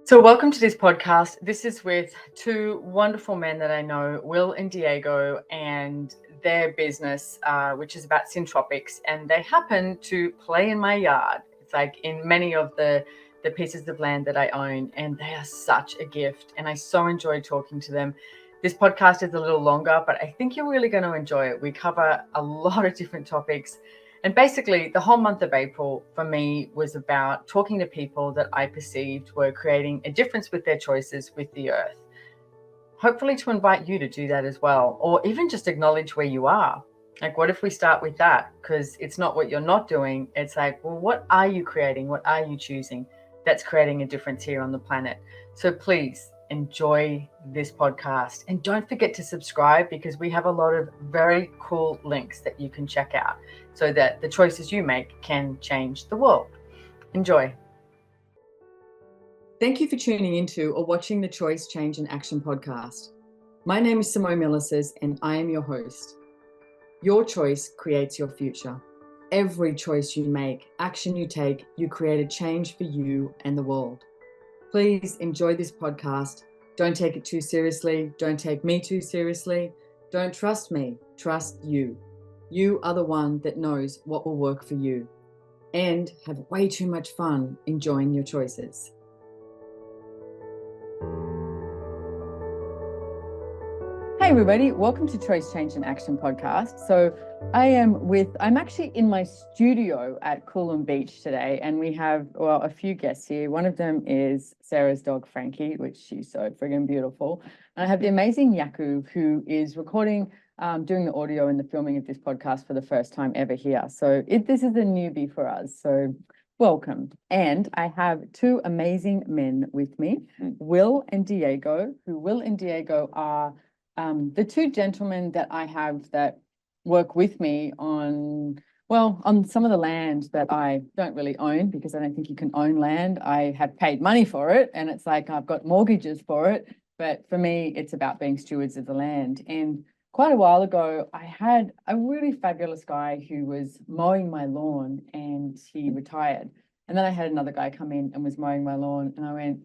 So welcome to this podcast. This is with two wonderful men that I know, Wil and Diogo, and their business, which is about Syntropics. And they happen to play in my yard. It's like in many of the pieces of land that I own, and they are such a gift. And I so enjoy talking to them. This podcast is a little longer, but I think you're really going to enjoy it. We cover a lot of different topics. And basically, the whole month of April for me was about talking to people that I perceived were creating a difference with their choices with the earth. Hopefully to invite you to do that as well, or even just acknowledge where you are. Like, what if we start with that? Because it's not what you're not doing. It's like, well, what are you creating? What are you choosing that's creating a difference here on the planet? So please enjoy this podcast. And don't forget to subscribe, because we have a lot of very cool links that you can check out so that the choices you make can change the world. Enjoy. Thank you for tuning into or watching the Choice, Change and Action podcast. My name is Simone Milasas and I am your host. Your choice creates your future. Every choice you make, action you take, you create a change for you and the world. Please enjoy this podcast. Don't take it too seriously. Don't take me too seriously. Don't trust me. Trust you. You are the one that knows what will work for you. And have way too much fun enjoying your choices. Hey everybody, welcome to Choice, Change and Action podcast. So I'm actually in my studio at Coolum Beach today, and we have, well, a few guests here. One of them is Sarah's dog, Frankie, which she's so friggin' beautiful. And I have the amazing Yaku, who is recording, doing the audio and the filming of this podcast for the first time ever here. So this is a newbie for us. So welcome. And I have two amazing men with me, Wil and Diogo, who Wil and Diogo are the two gentlemen that I have that work with me on some of the land that I don't really own, because I don't think you can own land. I have paid money for it, and it's like I've got mortgages for it. But for me, it's about being stewards of the land. And quite a while ago, I had a really fabulous guy who was mowing my lawn, and he retired. And then I had another guy come in and was mowing my lawn, and I went,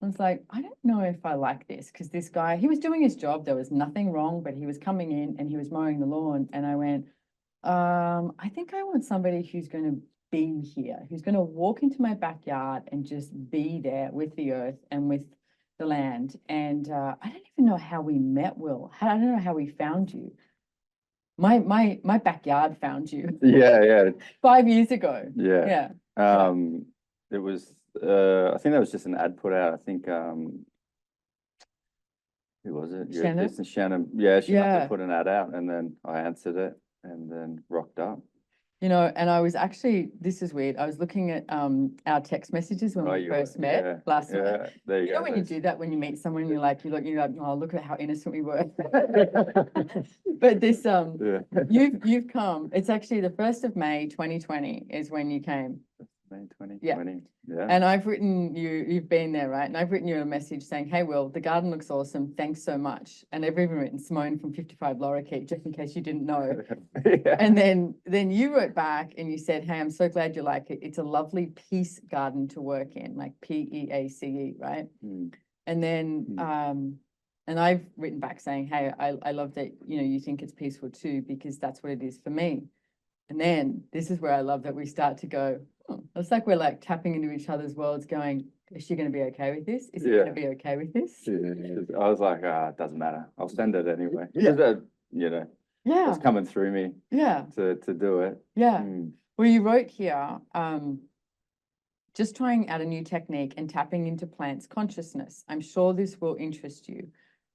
I was like, I don't know if I like this, because this guy, he was doing his job. There was nothing wrong, but he was coming in and he was mowing the lawn. And I went, I think I want somebody who's going to be here, who's going to walk into my backyard and just be there with the earth and with the land. And I don't even know how we met, Wil. I don't know how we found you. My backyard found you. Yeah. 5 years ago. Yeah. It was I think that was just an ad put out. I think who was it? Shannon? Shannon. Yeah, she must have put an ad out, and then I answered it and then rocked up. You know, and I was actually, this is weird, I was looking at our text messages when we first met last night. Yeah, there you go. When you do that, when you meet someone, you're like, oh, look at how innocent we were. But this, you've come, it's actually the 1st of May, 2020 is when you came. May 2020. Yeah. And I've written you've been there, right? And I've written you a message saying, hey, Wil, the garden looks awesome. Thanks so much. And I've even written Simone from 55 Lorikeet, just in case you didn't know. Yeah. And then you wrote back and you said, hey, I'm so glad you like it. It's a lovely peace garden to work in, like PEACE, right? And then, and I've written back saying, hey, I love that, you think it's peaceful too, because that's what it is for me. And then this is where I love that we start to go, it's like we're like tapping into each other's worlds going, is she going to be okay with this? Is it going to be okay with this? Yeah. I was like, it doesn't matter. I'll send it anyway. It's coming through me to do it. Yeah. Well, you wrote here, just trying out a new technique and tapping into plants' consciousness. I'm sure this will interest you.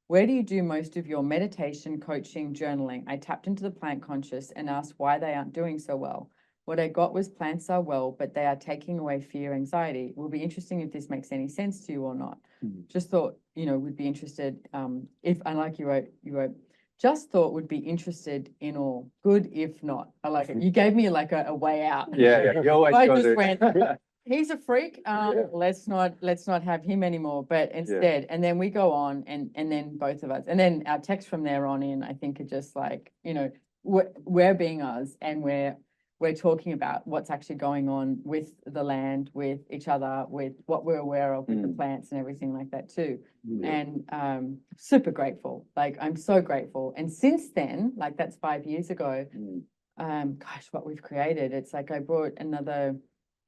Where do you do most of your meditation, coaching, journaling? I tapped into the plant conscious and asked why they aren't doing so well. What I got was plants are well, but they are taking away fear, anxiety. It will be interesting if this makes any sense to you or not. Just thought, would be interested if, and like you wrote, just thought would be interested in all. Good if not. I like it. You gave me like a way out. Yeah. You always I just went, he's a freak. Let's not have him anymore. But instead, and then we go on, and then both of us, and then our texts from there on in, I think, are just like, we're being us, and we're we're talking about what's actually going on with the land, with each other, with what we're aware of with the plants and everything like that too. And super grateful. Like, I'm so grateful. And since then, like that's 5 years ago, gosh, what we've created. It's like I brought another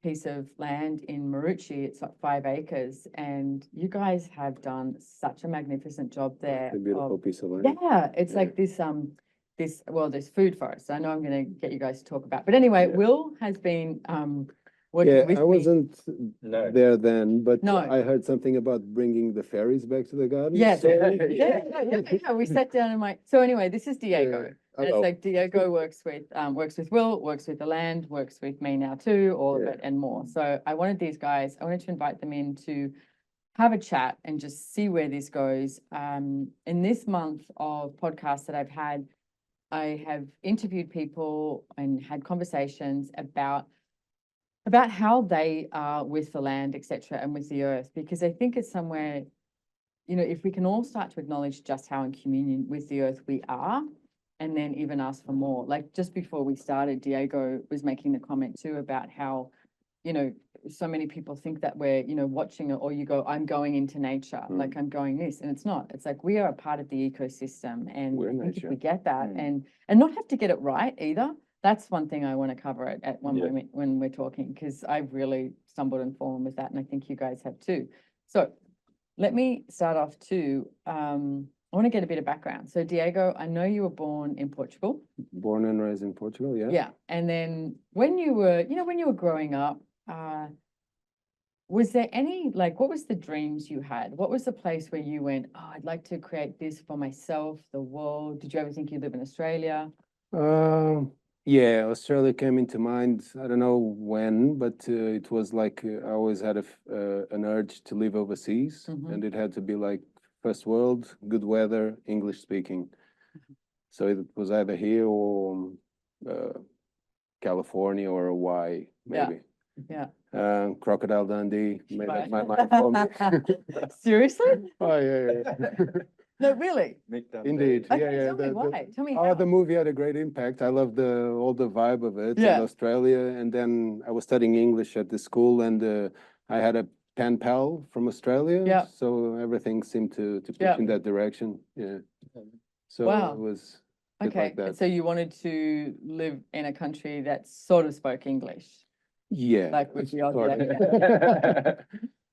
piece of land in Marucci. It's like 5 acres, and you guys have done such a magnificent job there. A beautiful piece of land. Yeah, it's like this well, there's food for us. I know I'm going to get you guys to talk about, but anyway, Wil has been working with me. I wasn't there then, but I heard something about bringing the fairies back to the garden. Yes, yeah. We sat down and so anyway, this is Diogo. And it's like Diogo works with Wil, works with the land, works with me now too, all of it and more. So I wanted to invite them in to have a chat and just see where this goes. In this month of podcasts that I've had, I have interviewed people and had conversations about how they are with the land, etc., and with the earth, because I think it's somewhere, if we can all start to acknowledge just how in communion with the earth we are, and then even ask for more. Like just before we started, Diego was making the comment too about how, so many people think that we're, watching it, or you go, I'm going into nature, like I'm going this, and it's not. It's like we are a part of the ecosystem, and I think if we get that and not have to get it right either. That's one thing I want to cover at one moment when we're talking, because I've really stumbled and fallen with that, and I think you guys have too. So let me start off too. I want to get a bit of background. So Diego, I know you were born in Portugal. Born and raised in Portugal, yeah. Yeah, and then when you were, growing up, was there any, like, what was the dreams you had? What was the place where you went, oh, I'd like to create this for myself, the world? Did you ever think you'd live in Australia? Yeah, Australia came into mind. I don't know when, but it was like I always had an urge to live overseas, and it had to be like first world, good weather, English speaking. So it was either here or California or Hawaii, maybe. Yeah. Crocodile Dundee made up my mind for me. Seriously? Oh yeah. No, really? Indeed. Okay, tell me why. Tell me how. The movie had a great impact. I loved all the vibe of it in Australia. And then I was studying English at the school, and I had a pen pal from Australia. Yeah. So everything seemed to push in that direction. Yeah. So it was like that. So you wanted to live in a country that sort of spoke English? Yeah. Like with the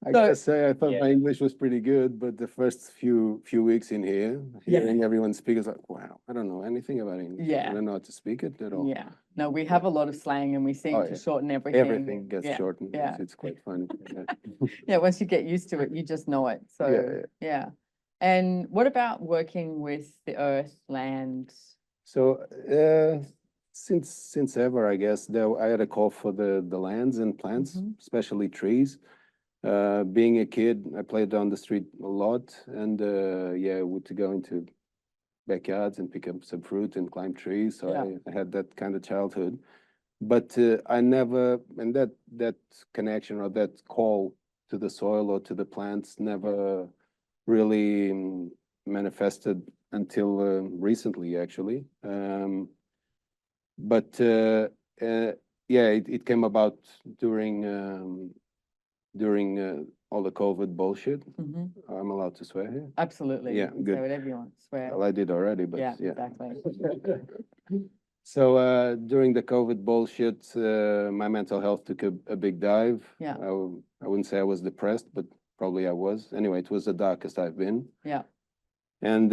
I gotta say, I thought my English was pretty good, but the first few weeks in here, hearing everyone speak is like, wow, I don't know anything about English. I don't know how to speak it at all. Yeah. No, we have a lot of slang, and we seem to shorten everything. Everything gets shortened. Yeah. It's quite funny. Yeah, once you get used to it, you just know it. So yeah. And what about working with the earth, land? So since ever, I guess, I had a call for the lands and plants, especially trees. Being a kid, I played down the street a lot, and would go into backyards and pick up some fruit and climb trees. So I had that kind of childhood, but I never, and that connection or that call to the soil or to the plants never really manifested until recently, actually. It came about during all the COVID bullshit. I'm allowed to swear here? Absolutely. Yeah, good. Say whatever you want, swear. Well, I did already, but yeah. Exactly. So during the COVID bullshit, my mental health took a big dive. Yeah. I wouldn't say I was depressed, but probably I was. Anyway, it was the darkest I've been. Yeah. And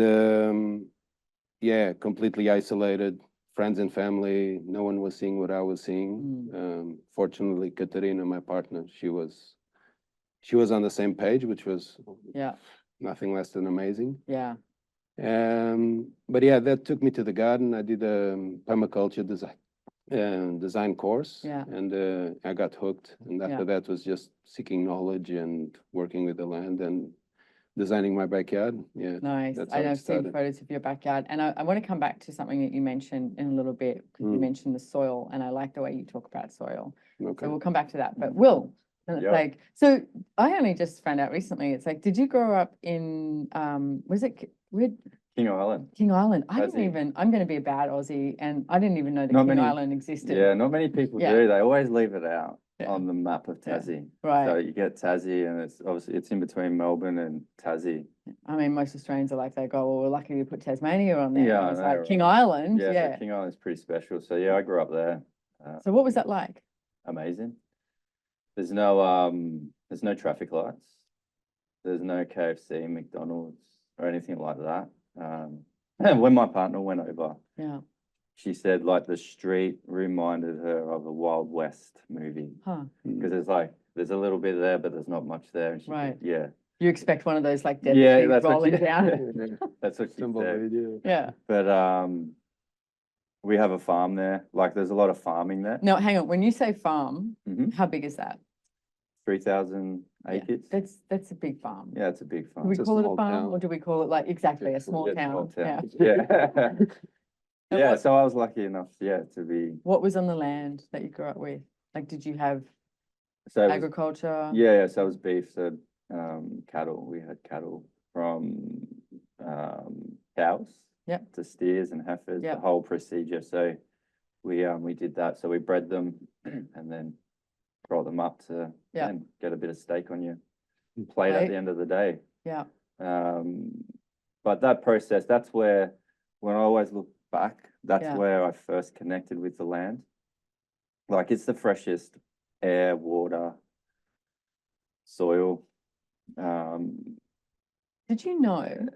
completely isolated. Friends and family, no one was seeing what I was seeing. Fortunately, Katerina, my partner, she was on the same page, which was nothing less than amazing. Yeah. But that took me to the garden. I did a permaculture design course, and I got hooked. And after that was just seeking knowledge and working with the land and designing my backyard. Yeah. Nice. I've seen photos of your backyard, and I want to come back to something that you mentioned in a little bit, because you mentioned the soil, and I like the way you talk about soil. Okay. So we'll come back to that. But Wil, it's like, so I only just found out recently, it's like, did you grow up in, King Island. King Island. I'm Tassie. going to be a bad Aussie, and I didn't even know that Not King many- Island existed. Yeah, not many people Yeah. do. They always leave it out Yeah. on the map of Tassie. Right. So you get Tassie, and it's obviously in between Melbourne and Tassie. I mean, most Australians are like, they go, well, we're lucky you put Tasmania on there. Yeah, I I was know, like, right? King Island. Yeah, Yeah. so King Island's pretty special. So yeah, I grew up there. So what was that like? Amazing. There's no traffic lights. There's no KFC, McDonald's, or anything like that. When my partner went over, Yeah. she said like the street reminded her of a Wild West movie. Huh. Because there's a little bit there, but there's not much there. And she Right. said, yeah. You expect one of those like dead Yeah, trees that's what rolling she- down. That's what she said. Yeah. But we have a farm there. Like there's a lot of farming there. No, hang on. When you say farm, Mhm. how big is that? 3,000 acres. That's a big farm. Yeah, it's a big Do farm. we It's a call it a small farm town. or do we call it like exactly a Yeah, small Yeah, town? small Yeah. town. Yeah. And Yeah, what- so I was lucky enough, to be. What was on the land that you grew up with? Like, did you have So it was- agriculture? yeah, so it was beef, so cattle. We had cattle from cows Yep. to steers and heifers, Yep. the whole procedure. So we did that. So we bred them and then brought them up to Yeah. and get a bit of steak on your plate at Plate. the end of the day. Yeah. But that process, that's where, when I always look back, that's Yeah. where I first connected with the land. Like it's the freshest air, water, soil. Did you know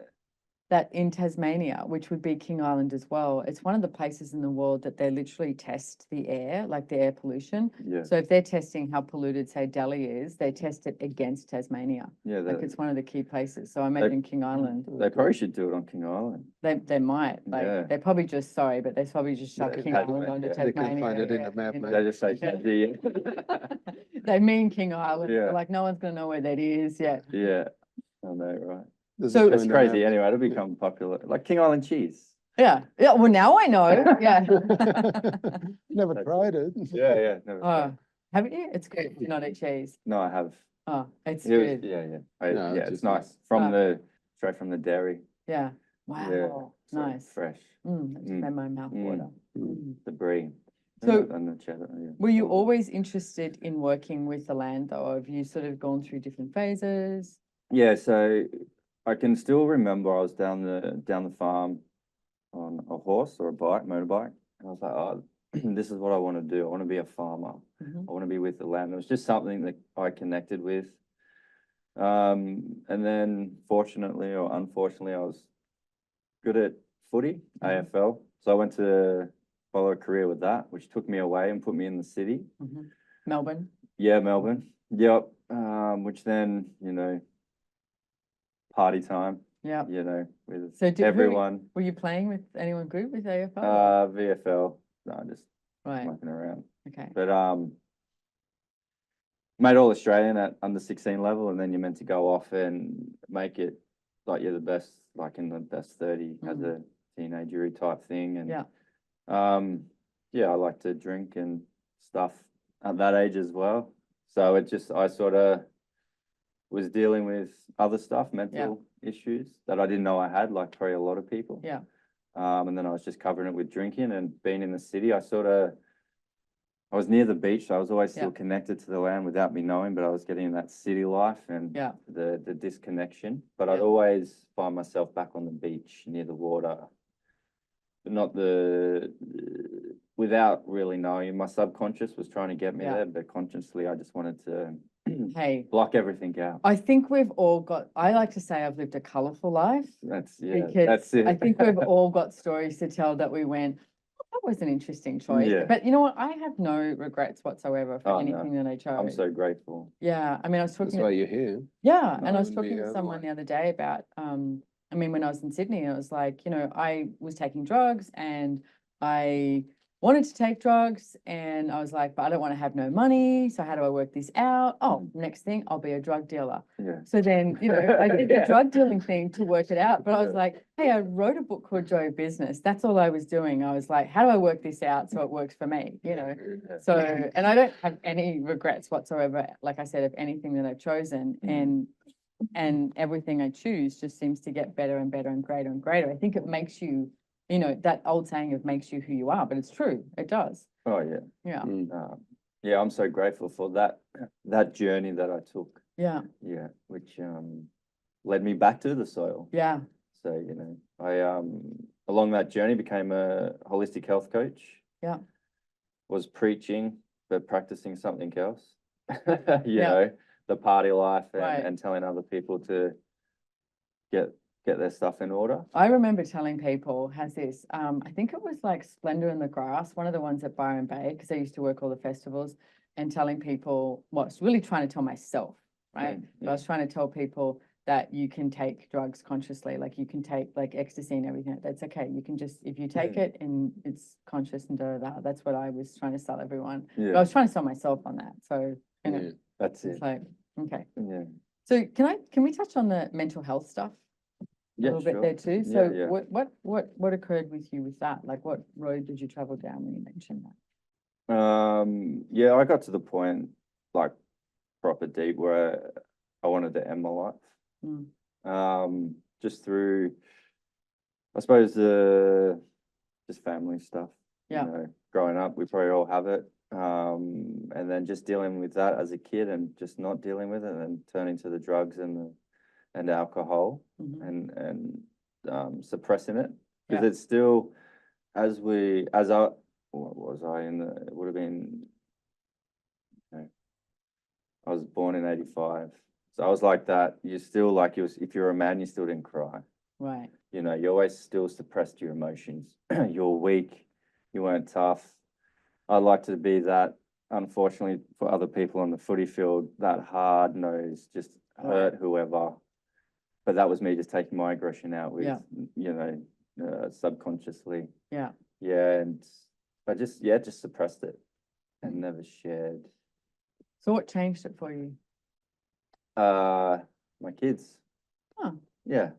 that in Tasmania, which would be King Island as well, it's one of the places in the world that they literally test the air, like the air pollution. Yeah, So if they're testing how polluted, say, Delhi is, they test it against Tasmania. yeah. Like it's one of the key places. So I imagine King Island, They probably should do it on King Island. they might, like, Yeah. they probably just, sorry, but they probably just shove Yeah, King Tasmania, Island onto yeah. They Tasmania. can find it in yeah, the map, you know. They just say, Yeah. They mean King Island. Yeah. They're like, no one's gonna know where that is yet. yeah, I know, right? Does So- it show It's in the crazy. map? Anyway, it'll become popular, like King Island cheese. Yeah, yeah, well, now I know, yeah. Never That's- tried it. Yeah. Never Oh, tried. haven't you? It's good. You not eat cheese. No, I have. Oh, it's It was- good. yeah. No, Yeah, it's it's just nice from Oh. straight from the dairy. Yeah. Wow. Yeah, so Nice. fresh. That just made my mouth water. The brie. So- and the cheddar. Yeah. Were you always interested in working with the land, though? Have you sort of gone through different phases? Yeah, so I can still remember I was down the farm on a horse or a motorbike, and I was like, oh, this is what I want to do. I want to be a farmer. Mhm. I want to be with the land. It was just something that I connected with. And then fortunately or unfortunately, I was good at footy, AFL. So I went to follow a career with that, which took me away and put me in the city. Melbourne? Yeah, Melbourne. Yep. Which then, party time, Yeah. with So everyone. were you playing with anyone good with AFL? VFL. No, just Right. mucking around. Okay. But made all Australian at under 16 level, and then you're meant to go off and make it like you're the best, like in the best 30 as a teenager type thing. And Yeah. I like to drink and stuff at that age as well. So I sort of was dealing with other stuff, mental issues that I didn't know I had, like probably a lot of people. Yeah. And then I was just covering it with drinking and being in the city. I was near the beach, so I was always still connected to the land without me knowing, but I was getting that city life and the disconnection. But I'd always find myself back on the beach near the water, but not without really knowing. My subconscious was trying to get me there, but consciously I just wanted to block everything out. I think I like to say I've lived a colourful life. That's Because it. I think we've all got stories to tell that we went, that was an interesting choice. Yeah. But you know what? I have no regrets whatsoever for anything that I chose. I'm so grateful. Yeah. I mean, I was talking. That's why you're here. Yeah. And I was wouldn't talking be to someone otherwise. the other day about, I mean, when I was in Sydney, I was like, I was taking drugs and I wanted to take drugs and I was like, but I don't want to have no money. So how do I work this out? Oh, next thing, I'll be a drug dealer. Yeah. So then, I did the drug dealing thing to work it out. But I was like, hey, I wrote a book called Joy of Business. That's all I was doing. I was like, how do I work this out so it works for me? So, and I don't have any regrets whatsoever, like I said, of anything that I've chosen. And and everything I choose just seems to get better and better and greater and greater. I think it makes you, you know, that old saying of makes you who you are, but it's true. It does. Oh yeah. Yeah. Yeah, I'm so grateful for that journey that I took. Yeah. Yeah, which led me back to the soil. Yeah. So, you know, I along that journey became a holistic health coach. Yeah. Was preaching, but practicing something else. You know, the party life and telling other people to get their stuff in order. I remember telling people, has this, I think it was like Splendor in the Grass, one of the ones at Byron Bay, because I used to work all the festivals, and telling people, well, I was really trying to tell myself, right? I was trying to tell people that you can take drugs consciously, like you can take like ecstasy and everything. That's okay. You can just, if you take it and it's conscious and that's what I was trying to sell everyone. But I was trying to sell myself on that. So, you know, that's it's it. like, okay. Yeah. So can we touch on the mental health stuff? A little bit there too. So what occurred with you with that? Like what road did you travel down when you mentioned that? Yeah, I got to the point like proper deep where I wanted to end my life. Just through, I suppose, just family stuff. Yeah. You know, growing up, we probably all have it. And then just dealing with that as a kid and just not dealing with it and then turning to the drugs and alcohol and suppressing it. Because it's still, what was I it would have been, I was born in 85. So I was like that. You're still like, if you're a man, you still didn't cry. Right. You know, you always still suppressed your emotions. You're weak. You weren't tough. I'd like to be that, unfortunately, for other people on the footy field, that hard-nosed, just hurt whoever. But that was me just taking my aggression out with, you know, subconsciously. Yeah. Yeah, and I just suppressed it and never shared. So what changed it for you? My kids. Oh. Yeah.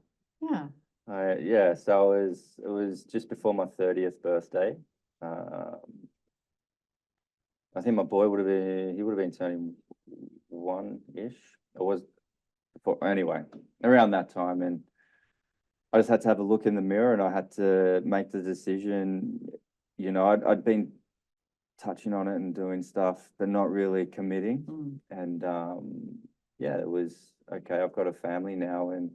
Yeah. So it was just before my 30th birthday. I think my boy he would have been turning 1-ish. It was before, anyway, around that time, and I just had to have a look in the mirror and I had to make the decision. You know, I'd been touching on it and doing stuff, but not really committing. And it was okay. I've got a family now, and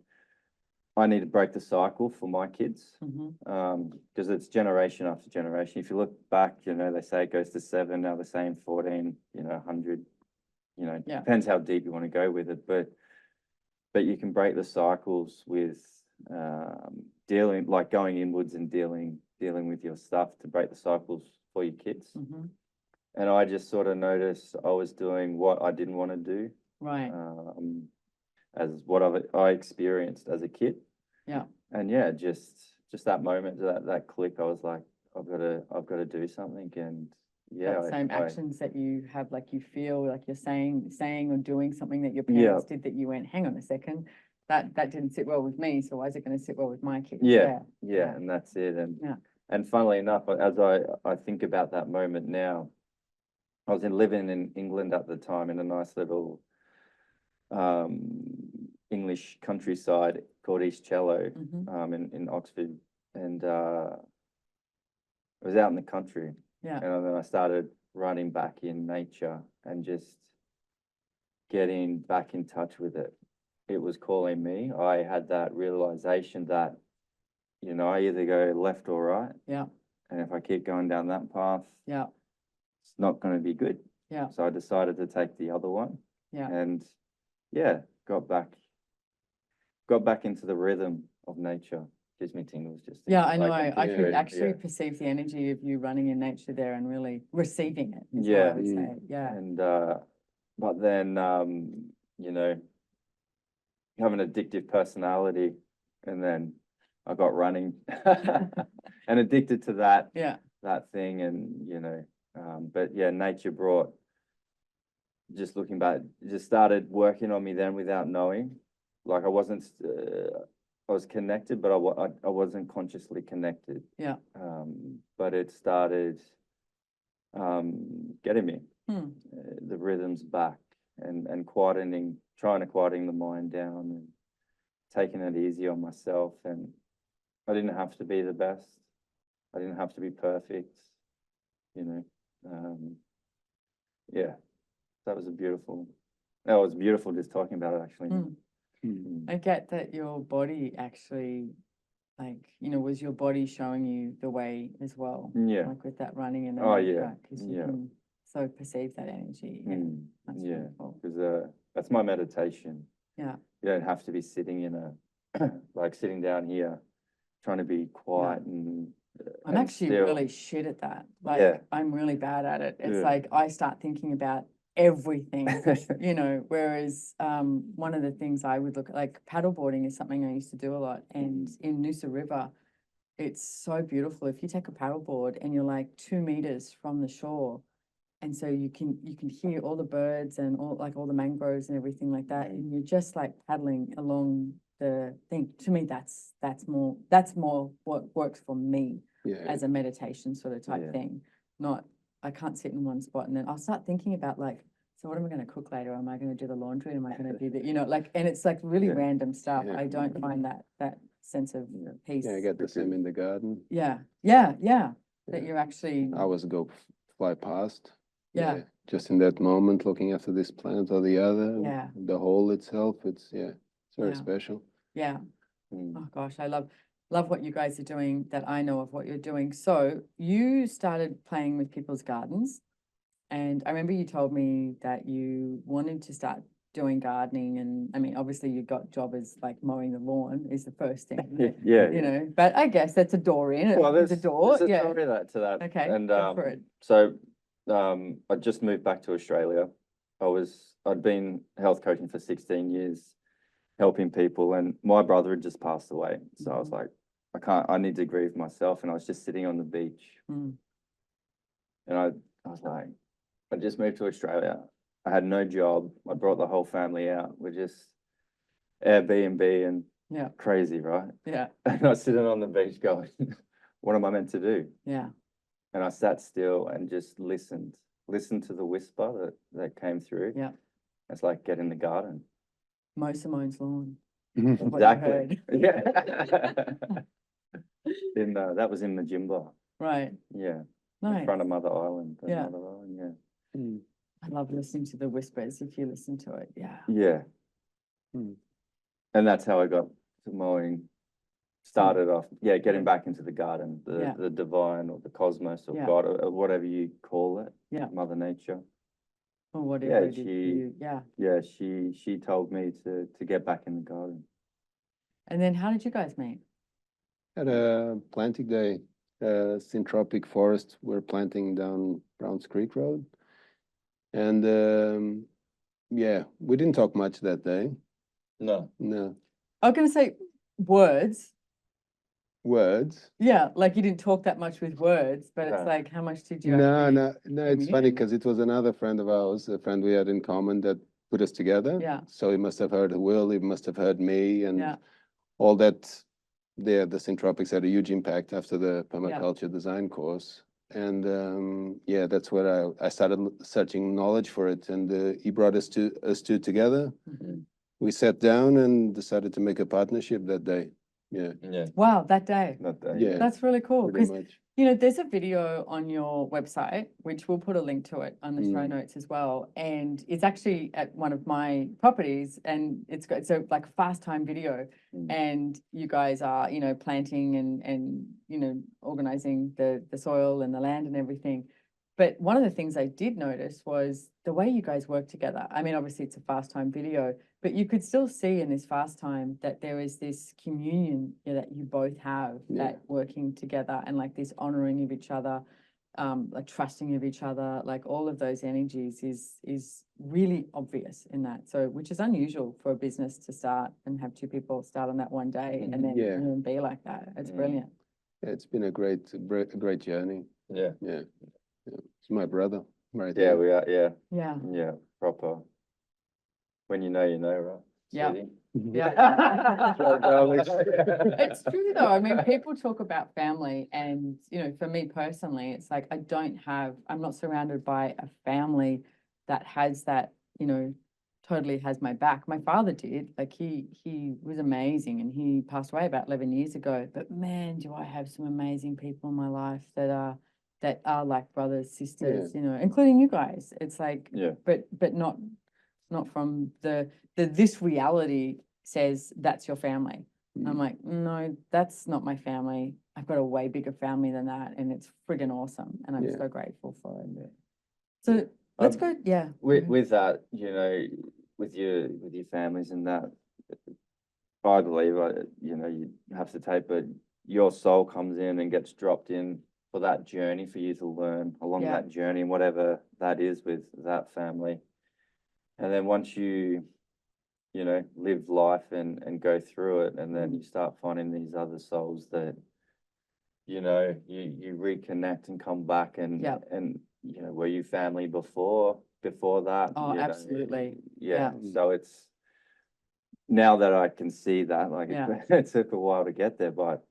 I need to break the cycle for my kids because it's generation after generation. If you look back, you know, they say it goes to 7, now they're saying 14, you know, 100, you know, depends how deep you want to go with it. But you can break the cycles with dealing, like going inwards and dealing with your stuff to break the cycles for your kids. And I just sort of noticed I was doing what I didn't want to do. Right. As what I experienced as a kid. Yeah. And just that moment, that click, I was like, I've got to do something. And that same actions that you have, like you feel like you're saying or doing something that your parents did that you went, hang on a second, that didn't sit well with me, so why is it going to sit well with my kids? Yeah, and that's it. And funnily enough, as I think about that moment now, I was living in England at the time in a nice little English countryside called East Cello in Oxford, and I was out in the country, and then I started running back in nature and just getting back in touch with it. It was calling me. I had that realization that, you know, I either go left or right. Yeah. And if I keep going down that path, it's not going to be good. Yeah. So I decided to take the other one. Yeah. And got back into the rhythm of nature. Gives me tingles just. I know. I could actually perceive the energy of you running in nature there and really receiving it. Is what I would say. Yeah. And but then you know, you have an addictive personality, and then I got running and addicted to that. That thing, and you know, but nature brought. Just looking back, just started working on me then without knowing. Like I wasn't, I was connected, but I wasn't consciously connected. Yeah. But it started getting me the rhythms back and quietening trying to quieting the mind down and taking it easy on myself. And I didn't have to be the best. I didn't have to be perfect, you know. Yeah, that was beautiful just talking about it, actually. I get that your body actually, like, you know, was your body showing you the way as well? Yeah. Like with that running and the because you can so perceive that energy. That's beautiful. Because that's my meditation. Yeah. You don't have to be sitting in a, like sitting down here, trying to be quiet and I'm actually still. really shit at that. Like, I'm really bad at it. It's like I start thinking about everything, you know, whereas one of the things I would look at, like paddleboarding is something I used to do a lot. And in Noosa River, it's so beautiful. If you take a paddleboard and you're like 2 meters from the shore, and so you can hear all the birds and all the mangroves and everything like that, and you're just like paddling along the thing. To me, that's more what works for me as a meditation sort of type thing. Not, I can't sit in one spot and then I'll start thinking about like, so what am I going to cook later? Am I going to do the laundry? Am I going to do the, you know, like, and it's like really random stuff. I don't find that sense of peace. Yeah, I get the same in the garden. That you're actually. Hours go fly past. Just in that moment, looking after this plant or the other. The whole itself, it's very special. Oh gosh, I love what you guys are doing, that I know of what you're doing. So you started playing with people's gardens, and I remember you told me that you wanted to start doing gardening, and I mean, obviously you got job as like mowing the lawn is the first thing. You know, but I guess that's a door in. Well, there's a door. There's a story to that. Okay, and go for it. So I just moved back to Australia. I'd been health coaching for 16 years, helping people, and my brother had just passed away. So I was like, I need to grieve myself. And I was just sitting on the beach. And I was like, I just moved to Australia. I had no job. I brought the whole family out. We're just Airbnb and crazy, right? Yeah. And I was sitting on the beach going, what am I meant to do? Yeah. And I sat still and just listened to the whisper that came through. Yeah. It's like, get in the garden. Mow Simone's lawn. Exactly. Yeah. That was in Majimba. Right. Yeah. Nice. In front of Mother Island. Yeah. Mother Island, I love listening to the whispers if you listen to it. Yeah. Yeah. And that's how I got to mowing. Started off, getting back into the garden, the divine or the cosmos or God or whatever you call it. Yeah. Mother Nature. Or whatever she told me to get back in the garden. And then how did you guys meet? At a planting day, Syntropic forest, we're planting down Browns Creek Road. And we didn't talk much that day. No. I was going to say words. Yeah, like you didn't talk that much with words, but it's like, how much did you No, it's funny because it was another friend of ours, a friend we had in common that put us together. Yeah. So he must have heard Wil, he must have heard me, and all that. The Syntropics had a huge impact after the permaculture design course. And that's where I started searching knowledge for it, and he brought us two together. We sat down and decided to make a partnership that day. Wow, that day. Yeah. That's really cool. Because, you know, there's a video on your website, which we'll put a link to it on the show notes as well. And it's actually at one of my properties, and it's a like fast time video. And you guys are, you know, planting and you know, organizing the soil and the land and everything. But one of the things I did notice was the way you guys work together. I mean, obviously it's a fast time video, but you could still see in this fast time that there is this communion that you both have, that working together and like this honoring of each other, like trusting of each other, like all of those energies is really obvious in that. So, which is unusual for a business to start and have two people start on that one day and then be like that. It's brilliant. Yeah, it's been a great journey. Yeah. It's my brother, right? Yeah, we are. Yeah, proper. When you know, right? Yeah. It's true though. I mean, people talk about family, and you know, for me personally, it's like I'm not surrounded by a family that has that, you know, totally has my back. My father did. Like he was amazing, and he passed away about 11 years ago. But man, do I have some amazing people in my life that are like brothers, sisters, you know, including you guys. It's like, but not from this reality says that's your family. I'm like, no, that's not my family. I've got a way bigger family than that, and it's friggin' awesome, and I'm so grateful for it. So let's go. Yeah. With that, you know, with your families and that, I believe, you know, you have to take, but your soul comes in and gets dropped in for that journey for you to learn along that journey, and whatever that is with that family. And then once you know, live life and go through it, and then you start finding these other souls that, you know, you reconnect and come back and you know, were you family before that? Oh, absolutely. So it's, now that I can see that, like it took a while to get there, but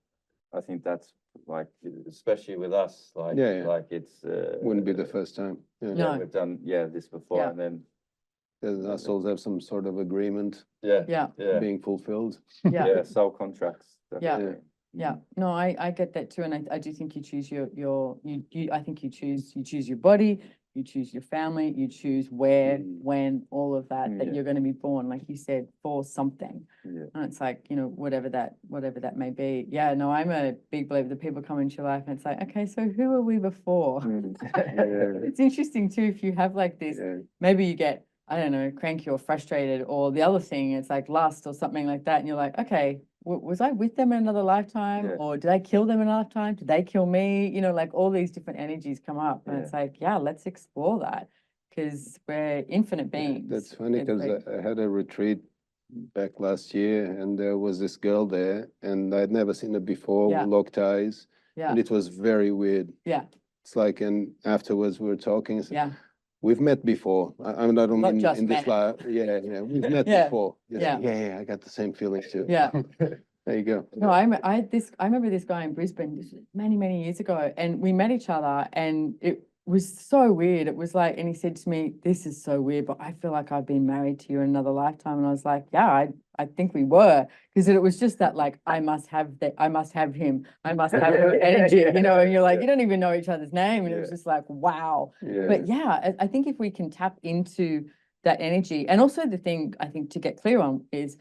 I think that's like, especially with us, like like it's wouldn't be the first time. No. We've done this before, and then our souls have some sort of agreement being fulfilled. soul contracts, definitely. Yeah, no, I get that too, and I do think you choose I think you choose your body, you choose your family, you choose where, when, all of that you're going to be born, like you said, for something. And it's like, you know, whatever that may be. Yeah, no, I'm a big believer that people come into your life and it's like, okay, so who were we before? It's interesting too if you have like this, maybe you get, I don't know, cranky or frustrated, or the other thing, it's like lust or something like that, and you're like, okay, was I with them in another lifetime, or did I kill them in a lifetime? Did they kill me? You know, like all these different energies come up, and it's like, let's explore that, because we're infinite beings. That's funny, because I had a retreat back last year, and there was this girl there, and I'd never seen her before. We locked eyes, and it was very weird. It's like, and afterwards we were talking. We've met before. I mean, I don't mean in this life. We've met before. I got the same feeling too. There you go. No, I remember this guy in Brisbane many years ago, and we met each other, and it was so weird. It was like, and he said to me, "This is so weird, but I feel like I've been married to you in another lifetime." And I was like, "Yeah, I think we were," because it was just that, like, I must have him, I must have energy, you know. And you're like, you don't even know each other's name, and it was just like, wow. But I think if we can tap into that energy, and also the thing I think to get clear on is,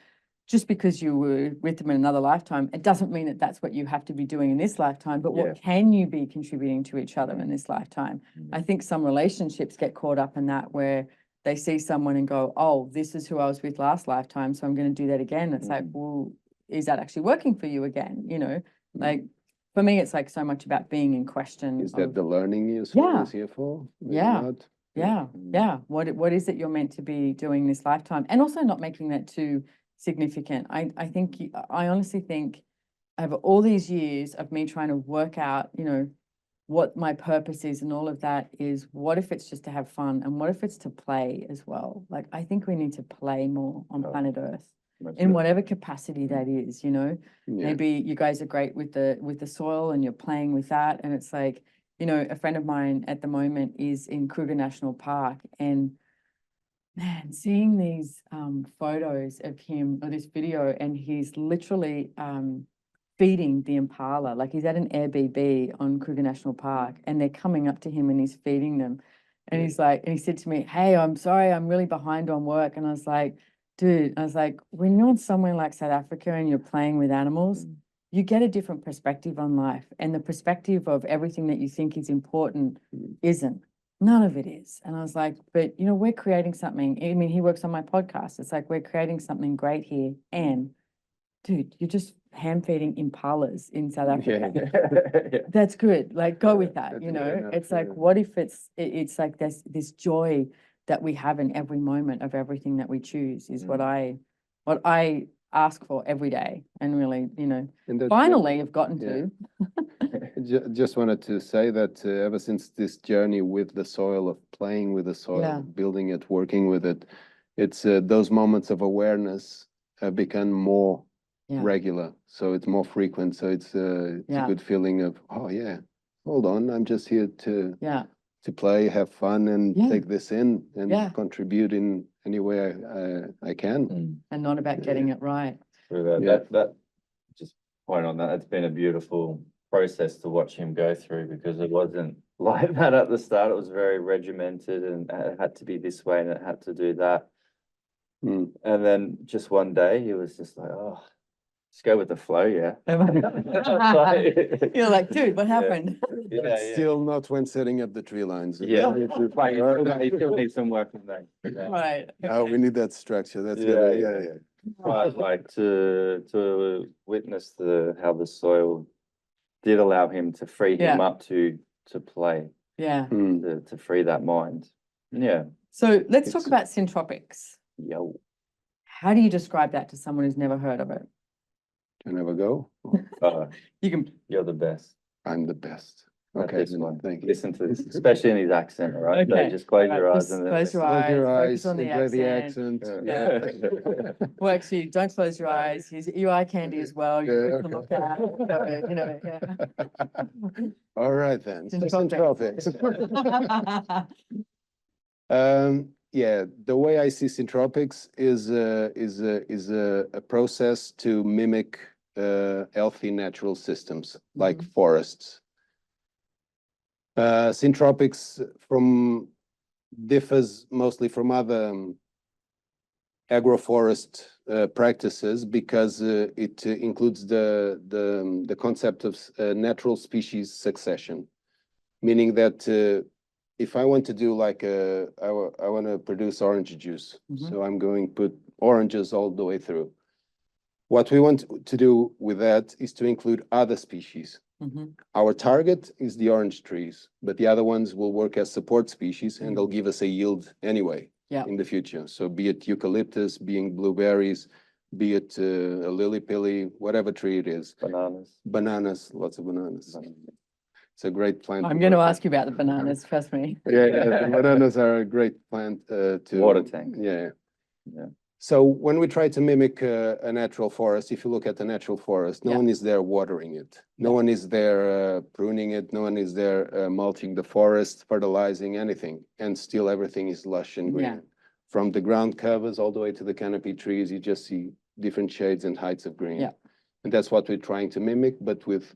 just because you were with them in another lifetime, it doesn't mean that that's what you have to be doing in this lifetime, but what can you be contributing to each other in this lifetime? I think some relationships get caught up in that, where they see someone and go, oh, this is who I was with last lifetime, so I'm going to do that again. It's like, well, is that actually working for you again? You know, like for me, it's like so much about being in question. Is that the learning you're supposed here for? Maybe not. What is it you're meant to be doing this lifetime? And also not making that too significant. I honestly think over all these years of me trying to work out, you know, what my purpose is and all of that is, what if it's just to have fun, and what if it's to play as well? Like, I think we need to play more on planet Earth in whatever capacity that is, you know. Maybe you guys are great with the soil and you're playing with that, and it's like, you know, a friend of mine at the moment is in Kruger National Park, and man, seeing these photos of him, or this video, and he's literally feeding the impala. Like, he's at an Airbnb on Kruger National Park, and they're coming up to him and he's feeding them. And he's like, and he said to me, "Hey, I'm sorry, I'm really behind on work." And I was like, dude, when you're in somewhere like South Africa and you're playing with animals, you get a different perspective on life. And the perspective of everything that you think is important isn't. None of it is. And I was like, but, you know, we're creating something. I mean, he works on my podcast. It's like, we're creating something great here. And, dude, you're just hand feeding impalas in South Africa. That's good. Like, go with that, you know. Enough, it's like, what if it's like this joy that we have in every moment of everything that we choose is what I ask for every day, and really, you know, finally have gotten to. Just wanted to say that ever since this journey with the soil, of playing with the soil, building it, working with it, it's those moments of awareness have become more regular. So it's more frequent. So it's a good feeling of, oh yeah, hold on, I'm just here to play, have fun, and take this in and contribute in any way I can. And not about getting it right. That just point on that. It's been a beautiful process to watch him go through, because it wasn't like that at the start. It was very regimented, and it had to be this way and it had to do that. And then just one day he was just like, oh, just go with the flow, yeah. You're like, dude, what happened? Still not when setting up the tree lines. Yeah, he still needs some work on that. Right. Oh, we need that structure. That's good. Yeah. But like to witness how the soil did allow him to free him up to play. Yeah. To free that mind. Yeah. So let's talk about Syntropics. Yo. How do you describe that to someone who's never heard of it? Can I have a go? You're the best. I'm the best. Okay, thank you. Listen to this, especially in his accent, all right? Okay. So just close your eyes and then close your eyes, focus on the accent. Yeah. Well, actually, don't close your eyes. Use your eye candy as well. You can look at, All right then. Syntropics. Yeah, the way I see Syntropics is a process to mimic healthy natural systems like forests. Syntropics differs mostly from other agroforest practices because it includes the concept of natural species succession, meaning that if I want to do like I want to produce orange juice, so I'm going to put oranges all the way through. What we want to do with that is to include other species. Our target is the orange trees, but the other ones will work as support species and they'll give us a yield anyway in the future. So be it eucalyptus, being blueberries, be it a lily-pilly, whatever tree it is. Bananas, lots of bananas. It's a great plant. I'm going to ask you about the bananas, trust me. The bananas are a great plant to water tank. Yeah. So when we try to mimic a natural forest, if you look at the natural forest, no one is there watering it. No one is there pruning it. No one is there mulching the forest, fertilizing, anything. And still everything is lush and green. From the ground covers all the way to the canopy trees, you just see different shades and heights of green. And that's what we're trying to mimic, but with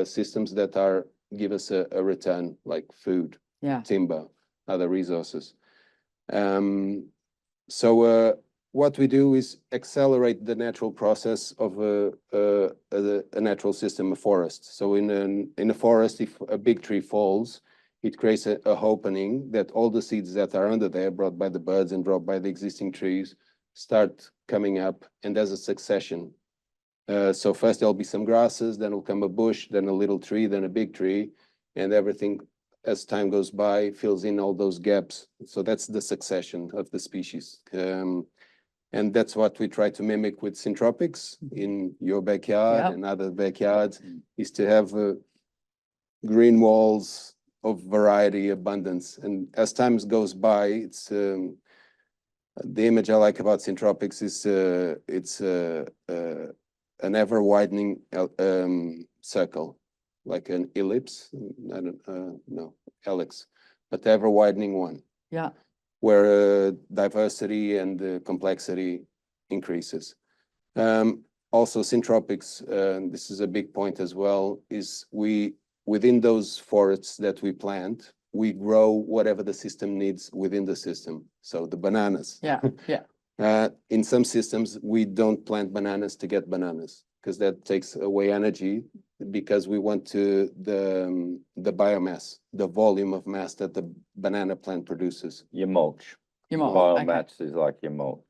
systems that give us a return, like food, timber, other resources. So what we do is accelerate the natural process of a natural system, a forest. So in a forest, if a big tree falls, it creates a opening that all the seeds that are under there, brought by the birds and dropped by the existing trees, start coming up, and there's a succession. So first there'll be some grasses, then will come a bush, then a little tree, then a big tree, and everything, as time goes by, fills in all those gaps. So that's the succession of the species. And that's what we try to mimic with Syntropics in your backyard and other backyards, is to have green walls of variety, abundance. And as time goes by, it's the image I like about Syntropics is it's an ever widening circle, like an ellipse. I don't no helix, but ever widening one. Where diversity and complexity increases. Also, Syntropics, this is a big point as well, is within those forests that we plant, we grow whatever the system needs within the system. So the bananas. In some systems, we don't plant bananas to get bananas, because that takes away energy, because we want the biomass, the volume of mass that the banana plant produces. Your mulch. Biomass is like your mulch.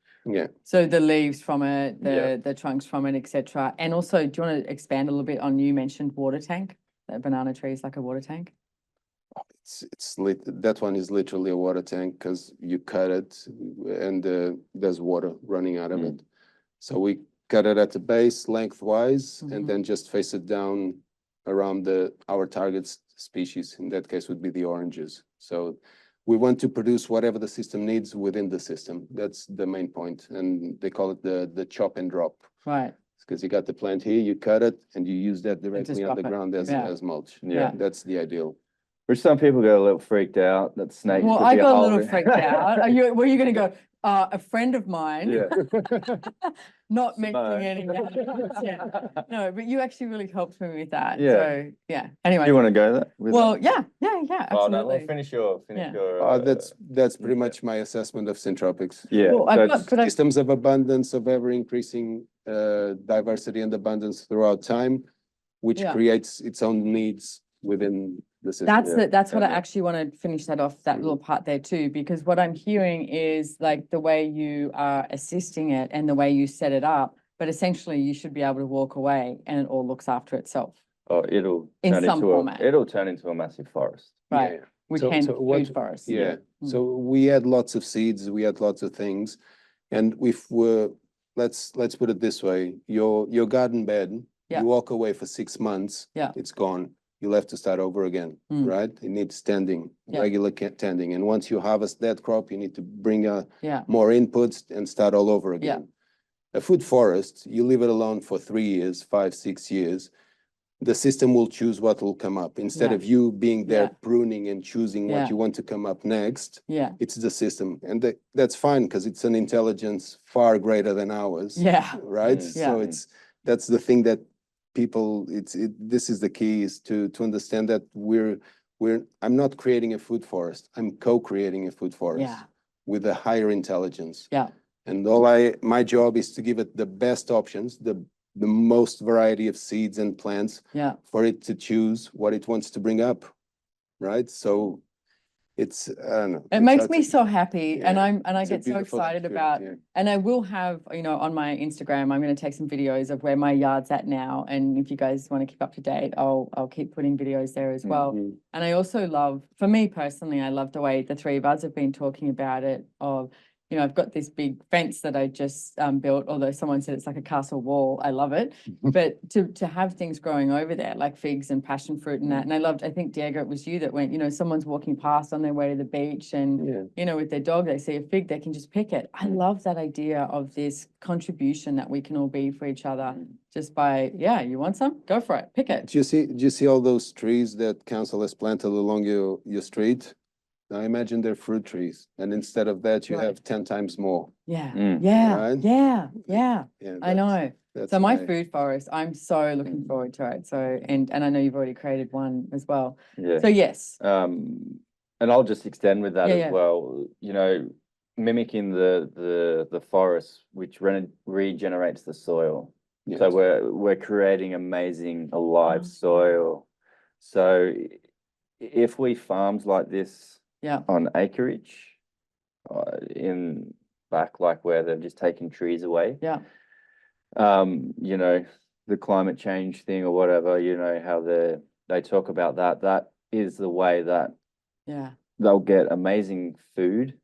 So the leaves from it, the trunks from it, etc. And also, do you want to expand a little bit on, you mentioned water tank, that banana tree is like a water tank? That one is literally a water tank, because you cut it and there's water running out of it. So we cut it at the base lengthwise and then just face it down around our target species. In that case would be the oranges. So we want to produce whatever the system needs within the system. That's the main point. And they call it the chop and drop. Right. Because you got the plant here, you cut it and you use that directly on the ground as mulch. That's the ideal. Which some people get a little freaked out that snakes. Well, I got a little freaked out. Were you going to go, A friend of mine. Yeah. Not Simone. mentioning any names. Yeah. No, but you actually really helped me with that. Yeah. So yeah. Anyway. You want to go there? Well, yeah, absolutely. Oh, no, well, finish your. That's pretty much my assessment of Syntropics. Yeah. Well, Systems of abundance, of ever increasing diversity and abundance throughout time, which creates its own needs within the system. That's what I actually want to finish that off, that little part there too, because what I'm hearing is like the way you are assisting it and the way you set it up, but essentially you should be able to walk away and it all looks after itself. Oh, it'll turn into a massive forest. Right. Food forest. Yeah. So we had lots of seeds, we had lots of things. And let's put it this way, your garden bed, you walk away for 6 months, it's gone. You'll have to start over again, right? It needs tending, regular tending. And once you harvest that crop, you need to bring more inputs and start all over again. A food forest, you leave it alone for 3 years, 5, 6 years. The system will choose what will come up. Instead of you being there pruning and choosing what you want to come up next, it's the system. And that's fine because it's an intelligence far greater than ours. Yeah. Right? So that's the thing that people, this is the key, is to understand that I'm not creating a food forest. I'm co-creating a food forest with a higher intelligence. Yeah. And my job is to give it the best options, the most variety of seeds and plants for it to choose what it wants to bring up. Right. So it's, I don't know. It makes me so happy, and I get so excited about, and I will have, on my Instagram, I'm going to take some videos of where my yard's at now. And if you guys want to keep up to date, I'll keep putting videos there as well. And I also love, for me personally, I love the way the three of us have been talking about it of, I've got this big fence that I just built, although someone said it's like a castle wall. I love it. But to have things growing over there, like figs and passion fruit and that. And I think, Diego, it was you that went, someone's walking past on their way to the beach and, with their dog, they see a fig, they can just pick it. I love that idea of this contribution that we can all be for each other just by, you want some? Go for it. Pick it. Do you see all those trees that council has planted along your street? I imagine they're fruit trees, and instead of that, you have 10 times more. Yeah, right? I know. So my food forest, I'm so looking forward to it. So, and I know you've already created one as well. Yeah. So yes. And I'll just extend with that as well. Mimicking the forest, which regenerates the soil. Yes. So we're creating amazing alive soil. So if we farmed like this. On acreage, in back like where they're just taking trees away. The climate change thing or whatever, how they talk about that. That is the way that they'll get amazing food,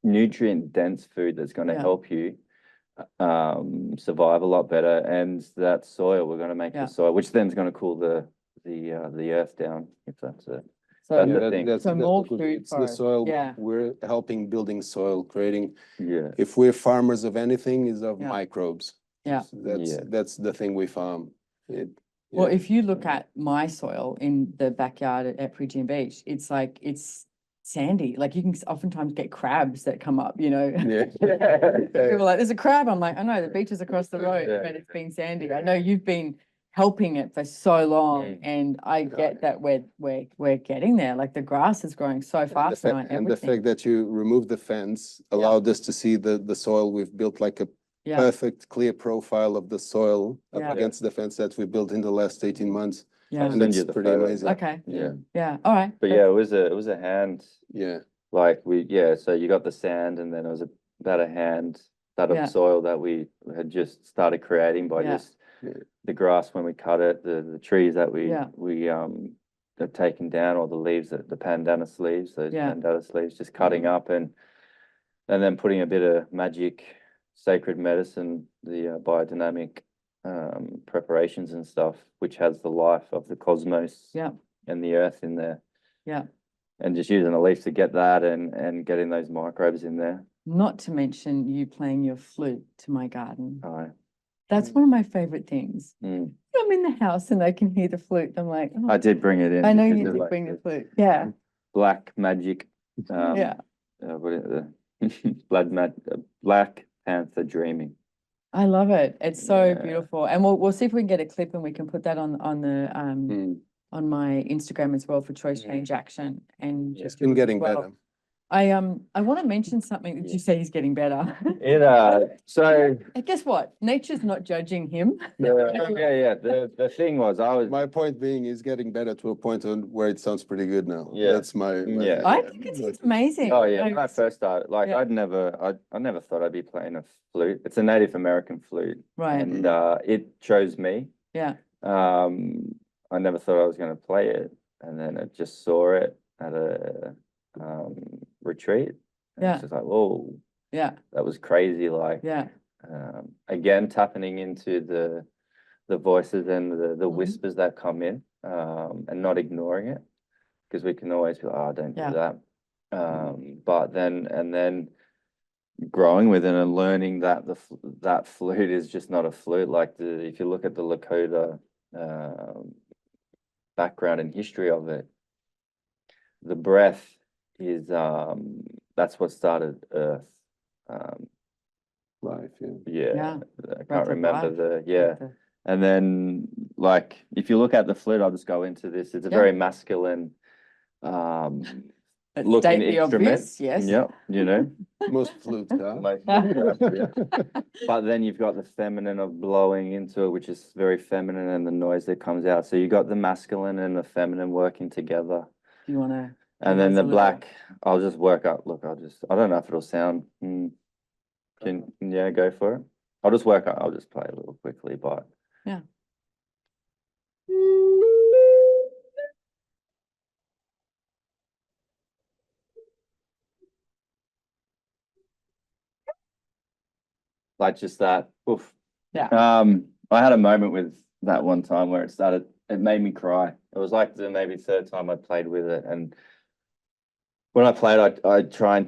nutrient dense food that's going to help you survive a lot better. And that soil, we're going to make the soil, which then is going to cool the earth down, if that's it. So that's more food it's the soil. We're helping building soil, creating. Yeah. If we're farmers of anything, is of microbes. Yeah. So that's the thing we farm. Well, if you look at my soil in the backyard at Phrygian Beach, it's sandy. Like you can oftentimes get crabs that come up, People are like, there's a crab. I'm like, I know the beach is across the road, but it's been sandy. I know you've been helping it for so long, and I get that we're getting there. Like the grass is growing so fast now, and the fact that you removed the fence allowed us to see the soil. We've built like a perfect clear profile of the soil up against the fence that we built in the last 18 months. And it's pretty amazing. Okay. Yeah. All right. But it was a hand. Yeah. Like so you got the sand, and then it was about a hand of soil that we had just started creating by just the grass when we cut it, the trees that we have taken down, or the leaves, the pandanus leaves, those pandanus leaves, just cutting up and then putting a bit of magic, sacred medicine, the biodynamic preparations and stuff, which has the life of the cosmos and the earth in there. Yeah. And just using a leaf to get that and getting those microbes in there. Not to mention you playing your flute to my garden. Oh. That's one of my favorite things. I'm in the house and I can hear the flute. I'm like, I did bring it in. I know you did bring the flute. Yeah. Black magic. What is Black Panther Dreaming. I love it. It's so Yeah. beautiful. And we'll see if we can get a clip and we can put that on the on my Instagram as well for Choice Change Action and It's just been getting well. better. I want to mention something. Did you say he's getting better? So guess what? Nature's not judging him. The thing was, My point being, he's getting better to a point on where it sounds pretty good now. Yeah. That's my Yeah. I think it's amazing. Oh yeah, when I first started, like I never thought I'd be playing a flute. It's a Native American flute, Right. and it chose me. Yeah. I never thought I was going to play it, and then I just saw it at a retreat. And Yeah. it's just like, whoa, Yeah. that was crazy. Like, Yeah. Again, tapping into the voices and the Mhm. whispers that come in, and not ignoring it, because we can always be like, oh, don't do that. But then growing with it and learning that that flute is just not a flute. Like if you look at the Lakota background and history of it, the breath is that's what started Earth. life. Yeah, I Breath can't of remember life. and then like if you look at the flute, I'll just go into this. It's a very masculine looking instrument. Obvious, yes. Yep, you know. Most flutes are. But then you've got the feminine of blowing into it, which is very feminine, and the noise that comes out. So you got the masculine and the feminine working together. Do you want to? And then the black, I'll just work up. Look, I don't know if it'll sound. Go for it. I'll just work up. I'll just play a little quickly, but yeah. Like just that. Oof. Yeah. I had a moment with that one time where it made me cry. It was like the maybe third time I played with it. And when I played, I try and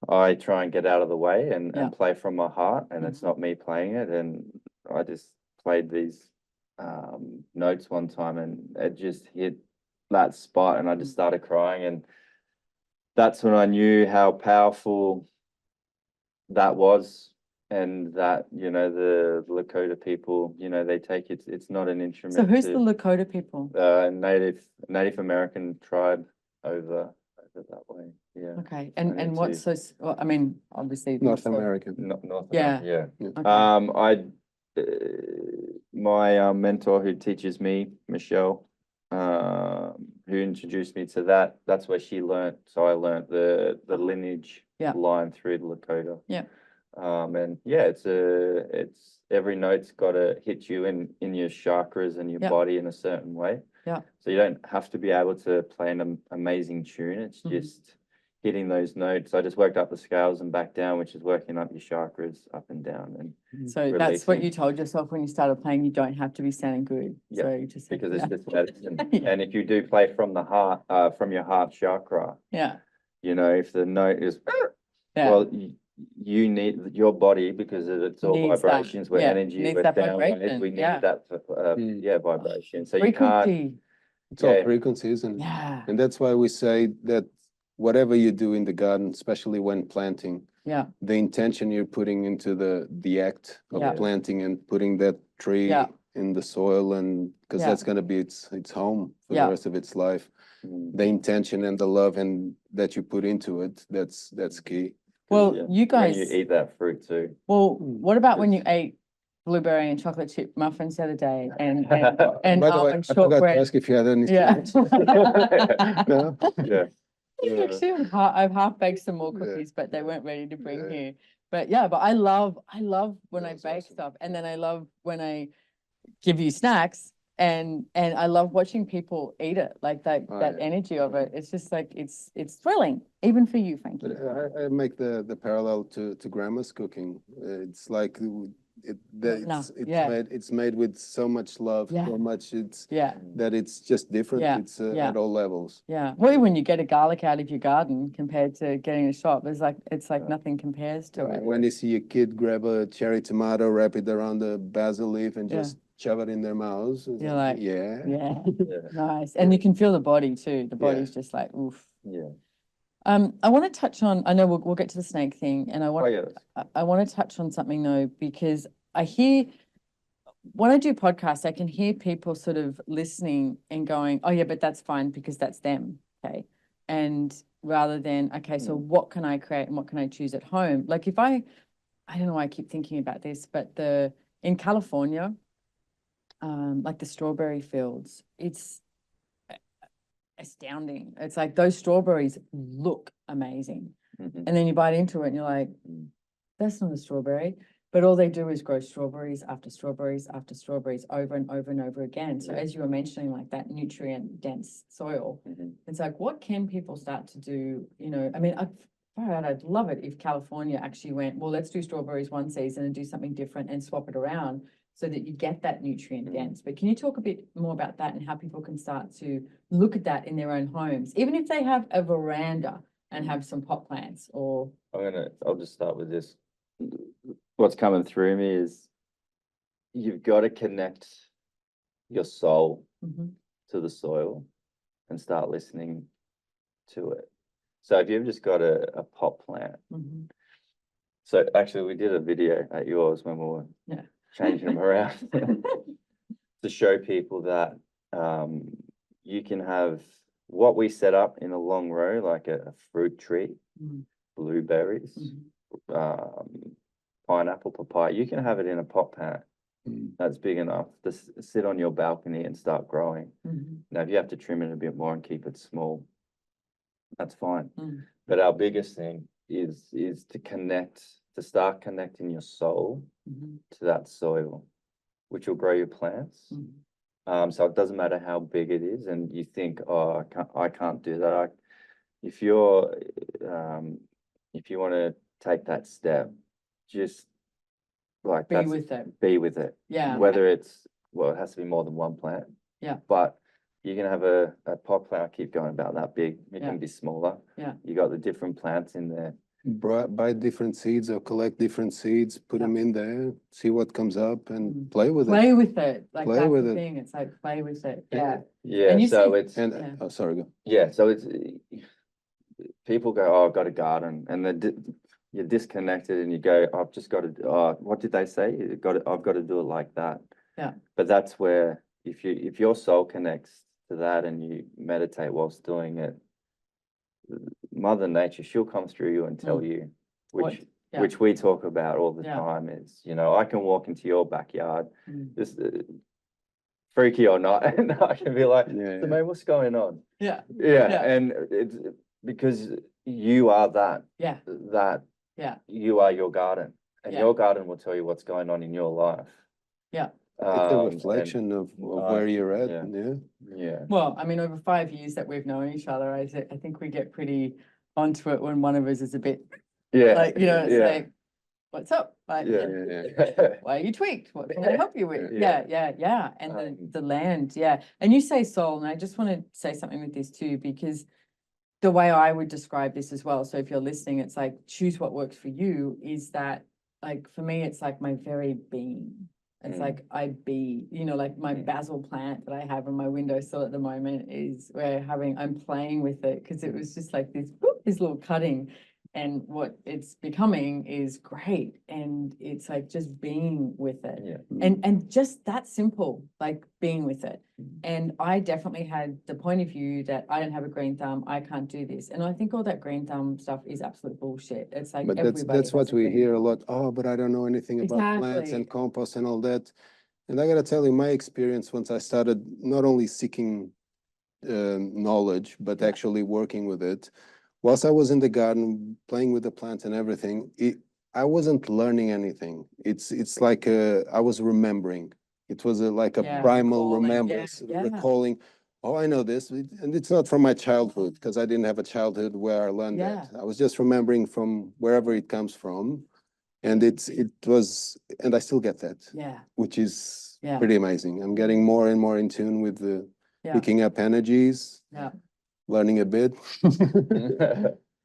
I try and get out of the way and play from my heart, and it's not me playing it. And I just played these notes one time, and it just hit that spot, and I just started crying. And that's when I knew how powerful that was, and that the Lakota people, they take it's not an instrument. So who's the Lakota people? Native American tribe over that way. Yeah. Okay. And what's so? Well, I mean, obviously North American. North Yeah. America. Yeah. Okay. My mentor who teaches me, Michelle, who introduced me to that. That's where she learned. So I learned the lineage line through the Lakota. Yeah. And it's every note's got to hit you in your chakras and your body in a certain way. Yeah. So you don't have to be able to play an amazing tune. It's just hitting those notes. I just worked up the scales and back down, which is working up your chakras up and down. And so that's what you told yourself when you started playing. You don't have to be sounding good. Yep. So you just because it's just medicine. And if you do play from the heart, from your heart chakra, if the note is well, you need your body, because it's all vibrations. We're energy, we're sound waves. We need that vibration. So you can't. It's all frequencies, and that's why we say that whatever you do in the garden, especially when planting, the intention you're putting into the act of planting and putting that tree in the soil, and because that's going to be its home for the rest of its life. The intention and the love and that you put into it, that's key. Well, you guys, when you eat that fruit too. Well, what about when you ate blueberry and chocolate chip muffins the other day, and by the way, I forgot to ask if you had any. No? Yeah. Actually, I've half baked some more cookies, but they weren't ready to bring here. But but I love when I bake stuff, and then I love when I give you snacks, and I love watching people eat it, like that energy of it. It's just like it's thrilling, even for you, Frankie. I make the parallel to grandma's cooking. It's like it's made with so much love, so much that it's just different. It's at all levels. Yeah. Well, when you get a garlic out of your garden compared to getting a shop, it's like nothing compares to it. When you see a kid grab a cherry tomato, wrap it around the basil leaf, and just shove it in their mouths, you're like, yeah, nice. And you can feel the body too. The body's just like, oof. Yeah. I want to touch on, I know we'll get to the snake thing, and I Oh, want to touch on something though, because I hear, when I do podcasts, I can hear people sort of listening and going, oh yeah, but that's fine because that's them. Okay. And rather than, okay, so what can I create and what can I choose at home? Like if I don't know why I keep thinking about this, but in California, like the strawberry fields, it's astounding. It's like those strawberries look amazing. And then you bite into it and you're like, that's not a strawberry. But all they do is grow strawberries after strawberries after strawberries over and over and over again. So as you were mentioning, like that nutrient dense soil, it's like, what can people start to do? You know, I mean, I'd love it if California actually went, well, let's do strawberries one season and do something different and swap it around so that you get that nutrient dense. But can you talk a bit more about that and how people can start to look at that in their own homes, even if they have a veranda and have some pot plants or... I'll just start with this. What's coming through me is you've got to connect your soul to the soil and start listening to it. So if you've just got a pot plant, so actually we did a video at yours when we were changing them around to show people that you can have what we set up in a long row, like a fruit tree, blueberries, pineapple, papaya. You can have it in a pot plant that's big enough to sit on your balcony and start growing. Now, if you have to trim it a bit more and keep it small, that's fine. But our biggest thing is to start connecting your soul to that soil, which will grow your plants. So it doesn't matter how big it is, and you think, oh, I can't do that. If you want to take that step, just like be with it. Be with it. Yeah. Whether it's, well, it has to be more than one plant. Yeah. But you can have a pot plant, I keep going about that big. It can be smaller. Yeah. You got the different plants in there. Buy different seeds or collect different seeds, put them in there, see what comes up and play with it. Play with it. Like play that's with the it. thing. It's like play with it. Yeah. Yeah. And So oh, sorry, go. Yeah. So it's people go, oh, I've got a garden, and you're disconnected, and you go, I've just got to. What did they say? I've got to do it like that. Yeah. But that's where if your soul connects to that and you meditate whilst doing it, Mother Nature, she'll come through you and tell you, which we talk about all the time. Is, I can walk into your backyard, just freaky or not, and I can be like, so mate, what's going on? Yeah. And it's because you are that. Yeah. You are your garden, and your garden will tell you what's going on in your life. Yeah. It's a reflection of where you're at. Yeah. Well, I mean, over 5 years that we've known each other, I think we get pretty onto it when one of us is a bit, like, it's like, what's up? Like, why are you tweaked? What can I help you with? Yeah. And the land, And you say soul, and I just want to say something with this too, because the way I would describe this as well, so if you're listening, it's like, choose what works for you, is that, like, for me, it's like my very being. It's like like my basil plant that I have on my windowsill at the moment is I'm playing with it because it was just like this little cutting, and what it's becoming is great. And it's like just being with it. Yeah. And just that simple, like being with it. And I definitely had the point of view that I don't have a green thumb, I can't do this. And I think all that green thumb stuff is absolute bullshit. It's like, but that's what we hear a lot. Oh, but I don't know anything about plants and compost and all that. And I gotta tell you, my experience once I started not only seeking knowledge, but actually working with it. Whilst I was in the garden playing with the plants and everything, I wasn't learning anything. It's like I was remembering. It was like a primal remembrance, recalling, oh, I know this. And it's not from my childhood, because I didn't have a childhood where I learned that. I was just remembering from wherever it comes from. And it was, and I still get that, which is pretty amazing. I'm getting more and more in tune with the picking up energies, learning a bit.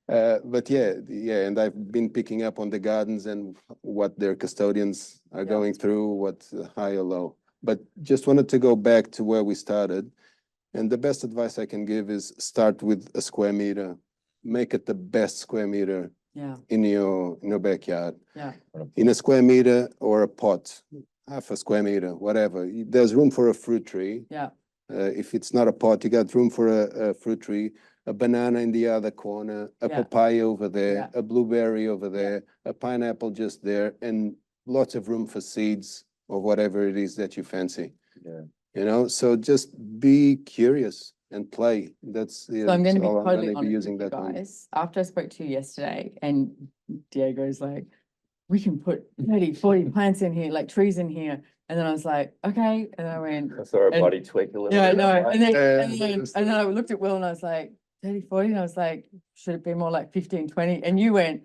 But and I've been picking up on the gardens and what their custodians are going through, what's high or low. But just wanted to go back to where we started. And the best advice I can give is start with a square meter. make it the best square meter in your backyard. Yeah. In a square meter or a pot, half a square meter, whatever. There's room for a fruit tree. Yeah. If it's not a pot, you got room for a fruit tree, a banana in the other corner, a papaya over there, a blueberry over there, a pineapple just there, and lots of room for seeds or whatever it is that you fancy. Yeah. You know, so just be curious and play. That's So I'm going to be all I'm totally gonna be honest using with you that guys. After I spoke to you yesterday, and Diego's like, we can put 30, 40 plants in here, like trees in here. And then I was like, okay. And I went, I saw her body tweak a little yeah, I bit. know. And then, Yeah, and then I looked at Will and I was like, 30, 40. And I was like, should it be more like 15, 20? And you went,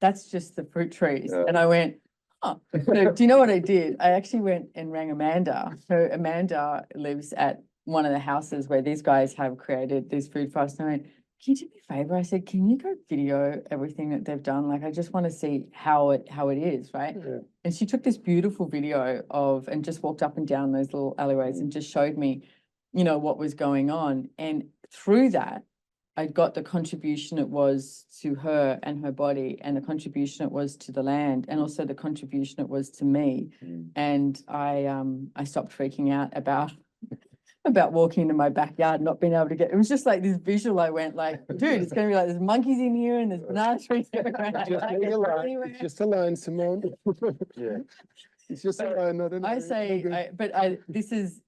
that's just the fruit trees. Yeah. And I went, oh. So do you know what I did? I actually went and rang Amanda. So Amanda lives at one of the houses where these guys have created this food for us. And I went, can you do me a favor? I said, can you go video everything that they've done? Like, I just want to see how it is, right? Yeah. And she took this beautiful video of, and just walked up and down those little alleyways and just showed me, you know, what was going on. And through that, I got the contribution it was to her and her body, and the contribution it was to the land, and also the contribution it was to me. And I stopped freaking out about walking into my backyard, not being able to get, it was just like this visual. I went like, dude, it's going to be like, there's monkeys in here and there's banana trees everywhere. It's just a line, Simone. Yeah. It's just a line, not an I say,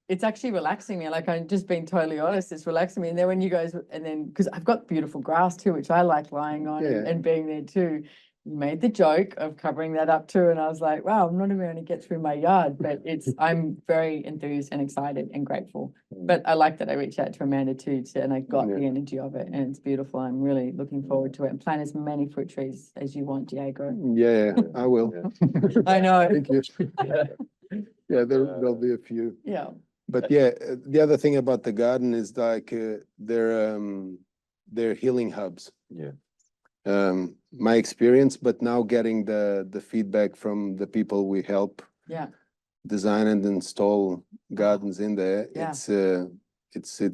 it's actually relaxing me. Like, I'm just being totally honest, it's relaxing me. And then when you guys, and then, because I've got beautiful grass too, which I like lying on and being there too. You made the joke of covering that up too. And I was like, wow, I'm not even going to get through my yard, but I'm very enthused and excited and grateful. But I like that I reached out to Amanda too, and I got the energy of it, and it's beautiful. I'm really looking forward to it, and plant as many fruit trees as you want, Diego. Yeah, I will. I know. Thank you. Yeah, there'll be a few. Yeah. But yeah, the other thing about the garden is like they're healing hubs. Yeah. My experience, but now getting the feedback from the people we help design and install gardens in there, it's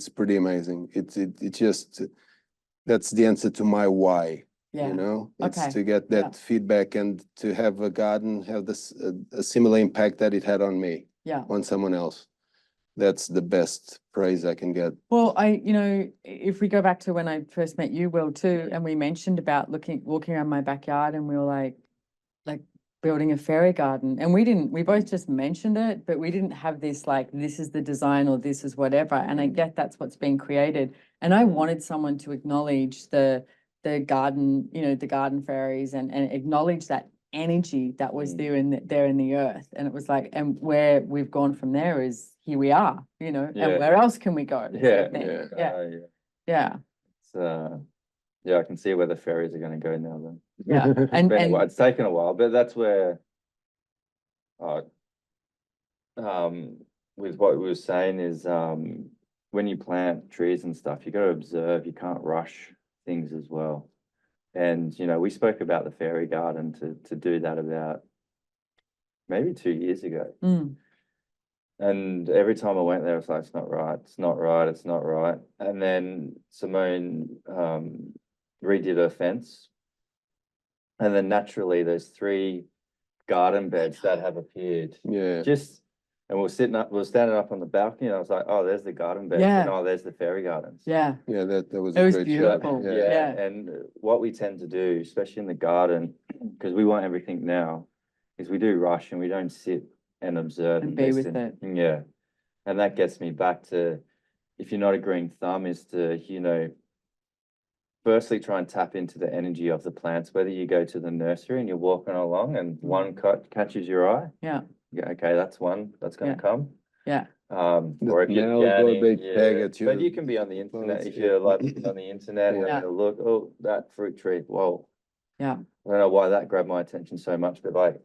pretty amazing. It just, that's the answer to my why. You know, it's to get that feedback and to have a garden have this a similar impact that it had on me, on someone else. That's the best praise I can get. Well, you know, if we go back to when I first met you, Will, too, and we mentioned about walking around my backyard, and we were like building a fairy garden, and we both just mentioned it, but we didn't have this like, this is the design or this is whatever. And I get that's what's being created. And I wanted someone to acknowledge the garden, you know, the garden fairies, and acknowledge that energy that was there in the earth. And it was like, and where we've gone from there is here we are, you know, and where else can we go? Yeah, I can see where the fairies are going to go now then. Yeah. and it's taken a while, but that's where with what we were saying is when you plant trees and stuff, you got to observe, you can't rush things as well. And you know, we spoke about the fairy garden to do that about maybe 2 years ago. And every time I went there, it's like, it's not right, it's not right, it's not right. And then Simone redid her fence. And then naturally there's 3 garden beds that have appeared. Yeah. And we were standing up on the balcony, and I was like, oh, there's the garden beds. Yeah. And oh, there's the fairy gardens. Yeah. Yeah, that was It a was great beautiful. shot. Yeah. And what we tend to do, especially in the garden, because we want everything now, is we do rush and we don't sit and observe And be with it. Yeah. And that gets me back to, if you're not a green thumb, is to, you know, firstly try and tap into the energy of the plants, whether you go to the nursery and you're walking along and one catches your eye. Yeah. Okay, that's one that's going to come. Yeah. Or if you're but you can be on the internet if you're like on the internet and having a look. Oh, that fruit tree. Whoa. Yeah. I don't know why that grabbed my attention so much, but like,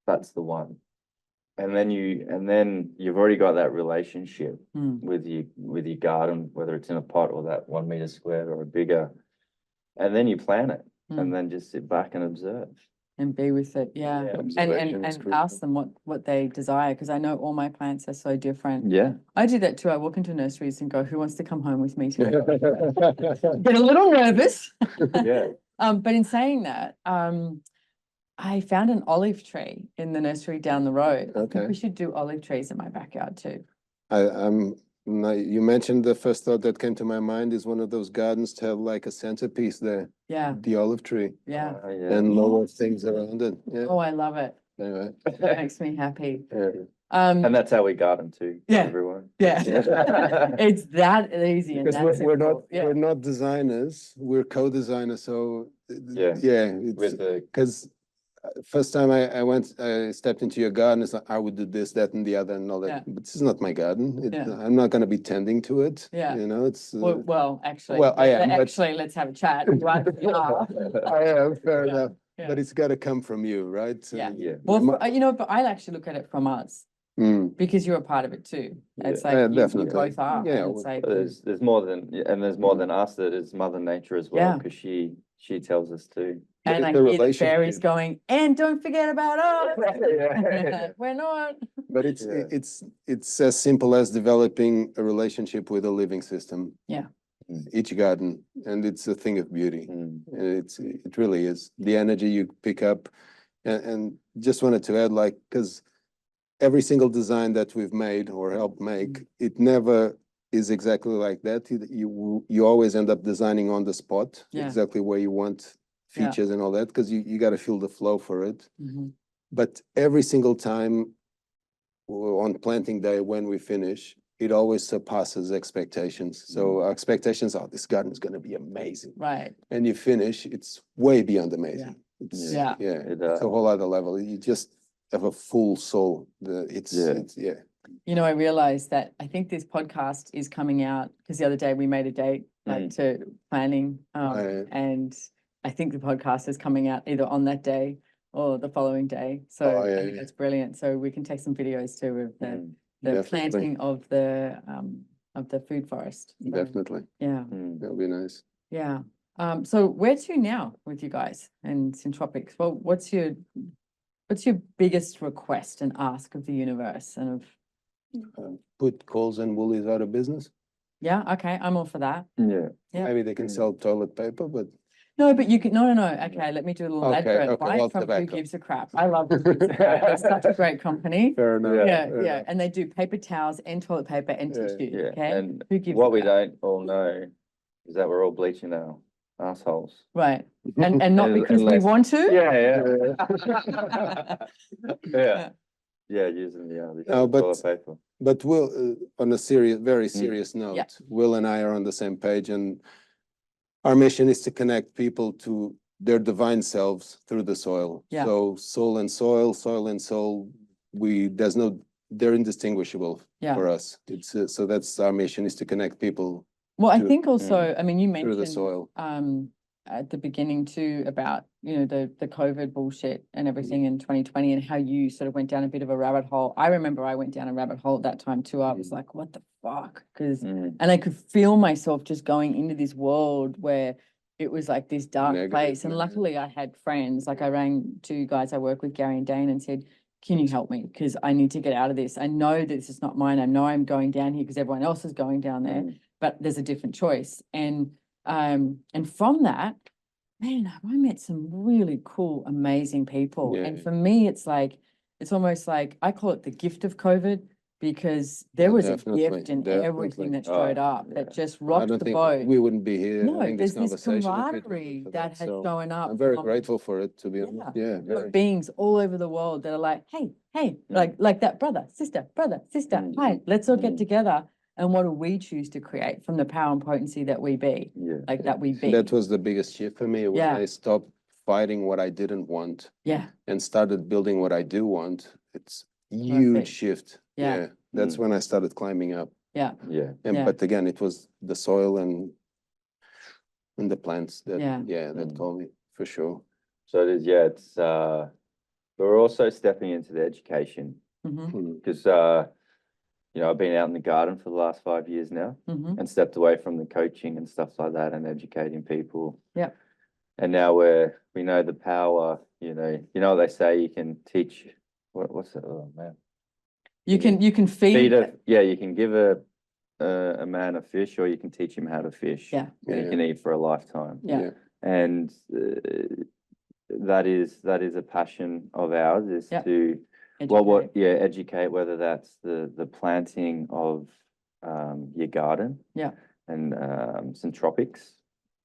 that's the one. And then you've already got that relationship with your garden, whether it's in a pot or that 1 meter square or a bigger, and then you plant it and then just sit back and observe. And be with it, yeah. Observation is And crucial. ask them what they desire, because I know all my plants are so different. Yeah. I do that too. I walk into nurseries and go, who wants to come home with me today? Get a little nervous. Yeah. But in saying that, I found an olive tree in the nursery down the road. I think we should do olive trees in my backyard too. You mentioned the first thought that came to my mind is one of those gardens to have like a centerpiece there. Yeah. The olive tree. Yeah. And lower things around it. Yeah. Oh, I love it. Anyway. That makes me happy. Yeah. And that's how we garden too. Yeah. Everyone. Yeah. It's that easy. And Because that's we're not designers, we're co-designers. So yeah, because first time I stepped into your garden, it's like, I would do this, that, and the other, and all that. Yeah. But this is not my garden. I'm not going to be tending to it. Yeah. You know, it's. Well, actually. Well, I am. Actually, let's have a chat. Right? I am, fair enough. Yeah. But it's got to come from you, right? Yeah. Yeah. Well, but I actually look at it from us. Because you're a part of it too. It's like you both are. Yeah. It's like, there's more than us. That is Mother Nature as well, because she tells us to. And I hear the fairies going, and don't forget about us. We're not. But it's as simple as developing a relationship with a living system. Yeah. Each garden, and it's a thing of beauty. It really is the energy you pick up, and just wanted to add, like, because every single design that we've made or helped make, it never is exactly like that. You always end up designing on the spot, exactly where you want features and all that, because you got to feel the flow for it. But every single time on planting day, when we finish, it always surpasses expectations. So our expectations are, this garden is going to be amazing. Right. And you finish, it's way beyond amazing. It's a whole other level. You just have a full soul. You know, I realized that I think this podcast is coming out because the other day we made a date to planning, and I think the podcast is coming out either on that day or the following day. So I think that's brilliant. So we can take some videos too of the planting of the food forest. So, definitely. Yeah. That'll be nice. Yeah. So where to now with you guys and Syntropics? Well, what's your biggest request and ask of the universe and of put Coles and Woolies out of business? Yeah, okay, I'm all for that. Yeah. Maybe they can sell toilet paper, but no, but you can no. Okay, let me do a little advert. Buy from Who Gives a Crap. I love Who Gives a Crap. It's such a great company. Fair enough. Yeah. And they do paper towels and toilet paper and tissue. Yeah. Okay. And Who gives what we don't all know is that we're all bleaching our assholes. Right. And not because we want to. Yeah, using the toilet paper. But we'll on a very serious note, Will and I are on the same page, and our mission is to connect people to their divine selves through the soil. Yeah. So soul and soul, they're indistinguishable for us. It's so that's our mission, is to connect people. Well, I think also, I mean, you mentioned through the soil. At the beginning too about, you know, the COVID bullshit and everything in 2020 and how you sort of went down a bit of a rabbit hole. I remember I went down a rabbit hole at that time too. I was like, what the fuck? And I could feel myself just going into this world where it was like this dark place. And luckily I had friends, like I rang two guys I work with, Gary and Dane, and said, can you help me? Because I need to get out of this. I know that this is not mine. I know I'm going down here because everyone else is going down there, but there's a different choice. And from that, man, I met some really cool, amazing people. And for me, it's almost like, I call it the gift of COVID, because there was a gift in everything that showed up that just rocked the boat. We wouldn't be here. No, there's this camaraderie that has shown up. I'm very grateful for it, to be honest. Yeah, beings all over the world that are like, hey, like that brother, sister, hi, let's all get together. And what do we choose to create from the power and potency that we be? Like that we be. That was the biggest shift for me when I stopped fighting what I didn't want. And started building what I do want. It's a huge shift. That's when I started climbing up. But again, it was the soil and the plants that that called me, for sure. So it is, it's we're also stepping into the education, because you know, I've been out in the garden for the last 5 years now, and stepped away from the coaching and stuff like that and educating people. And now we know the power, you know what they say, you can teach, what's it? Oh man. You can feed you can give a man a fish, or you can teach him how to fish. Yeah. And he can eat for a lifetime. Yeah. And that is a passion of ours, is to educate, whether that's the planting of your garden. Yeah. And Syntropics,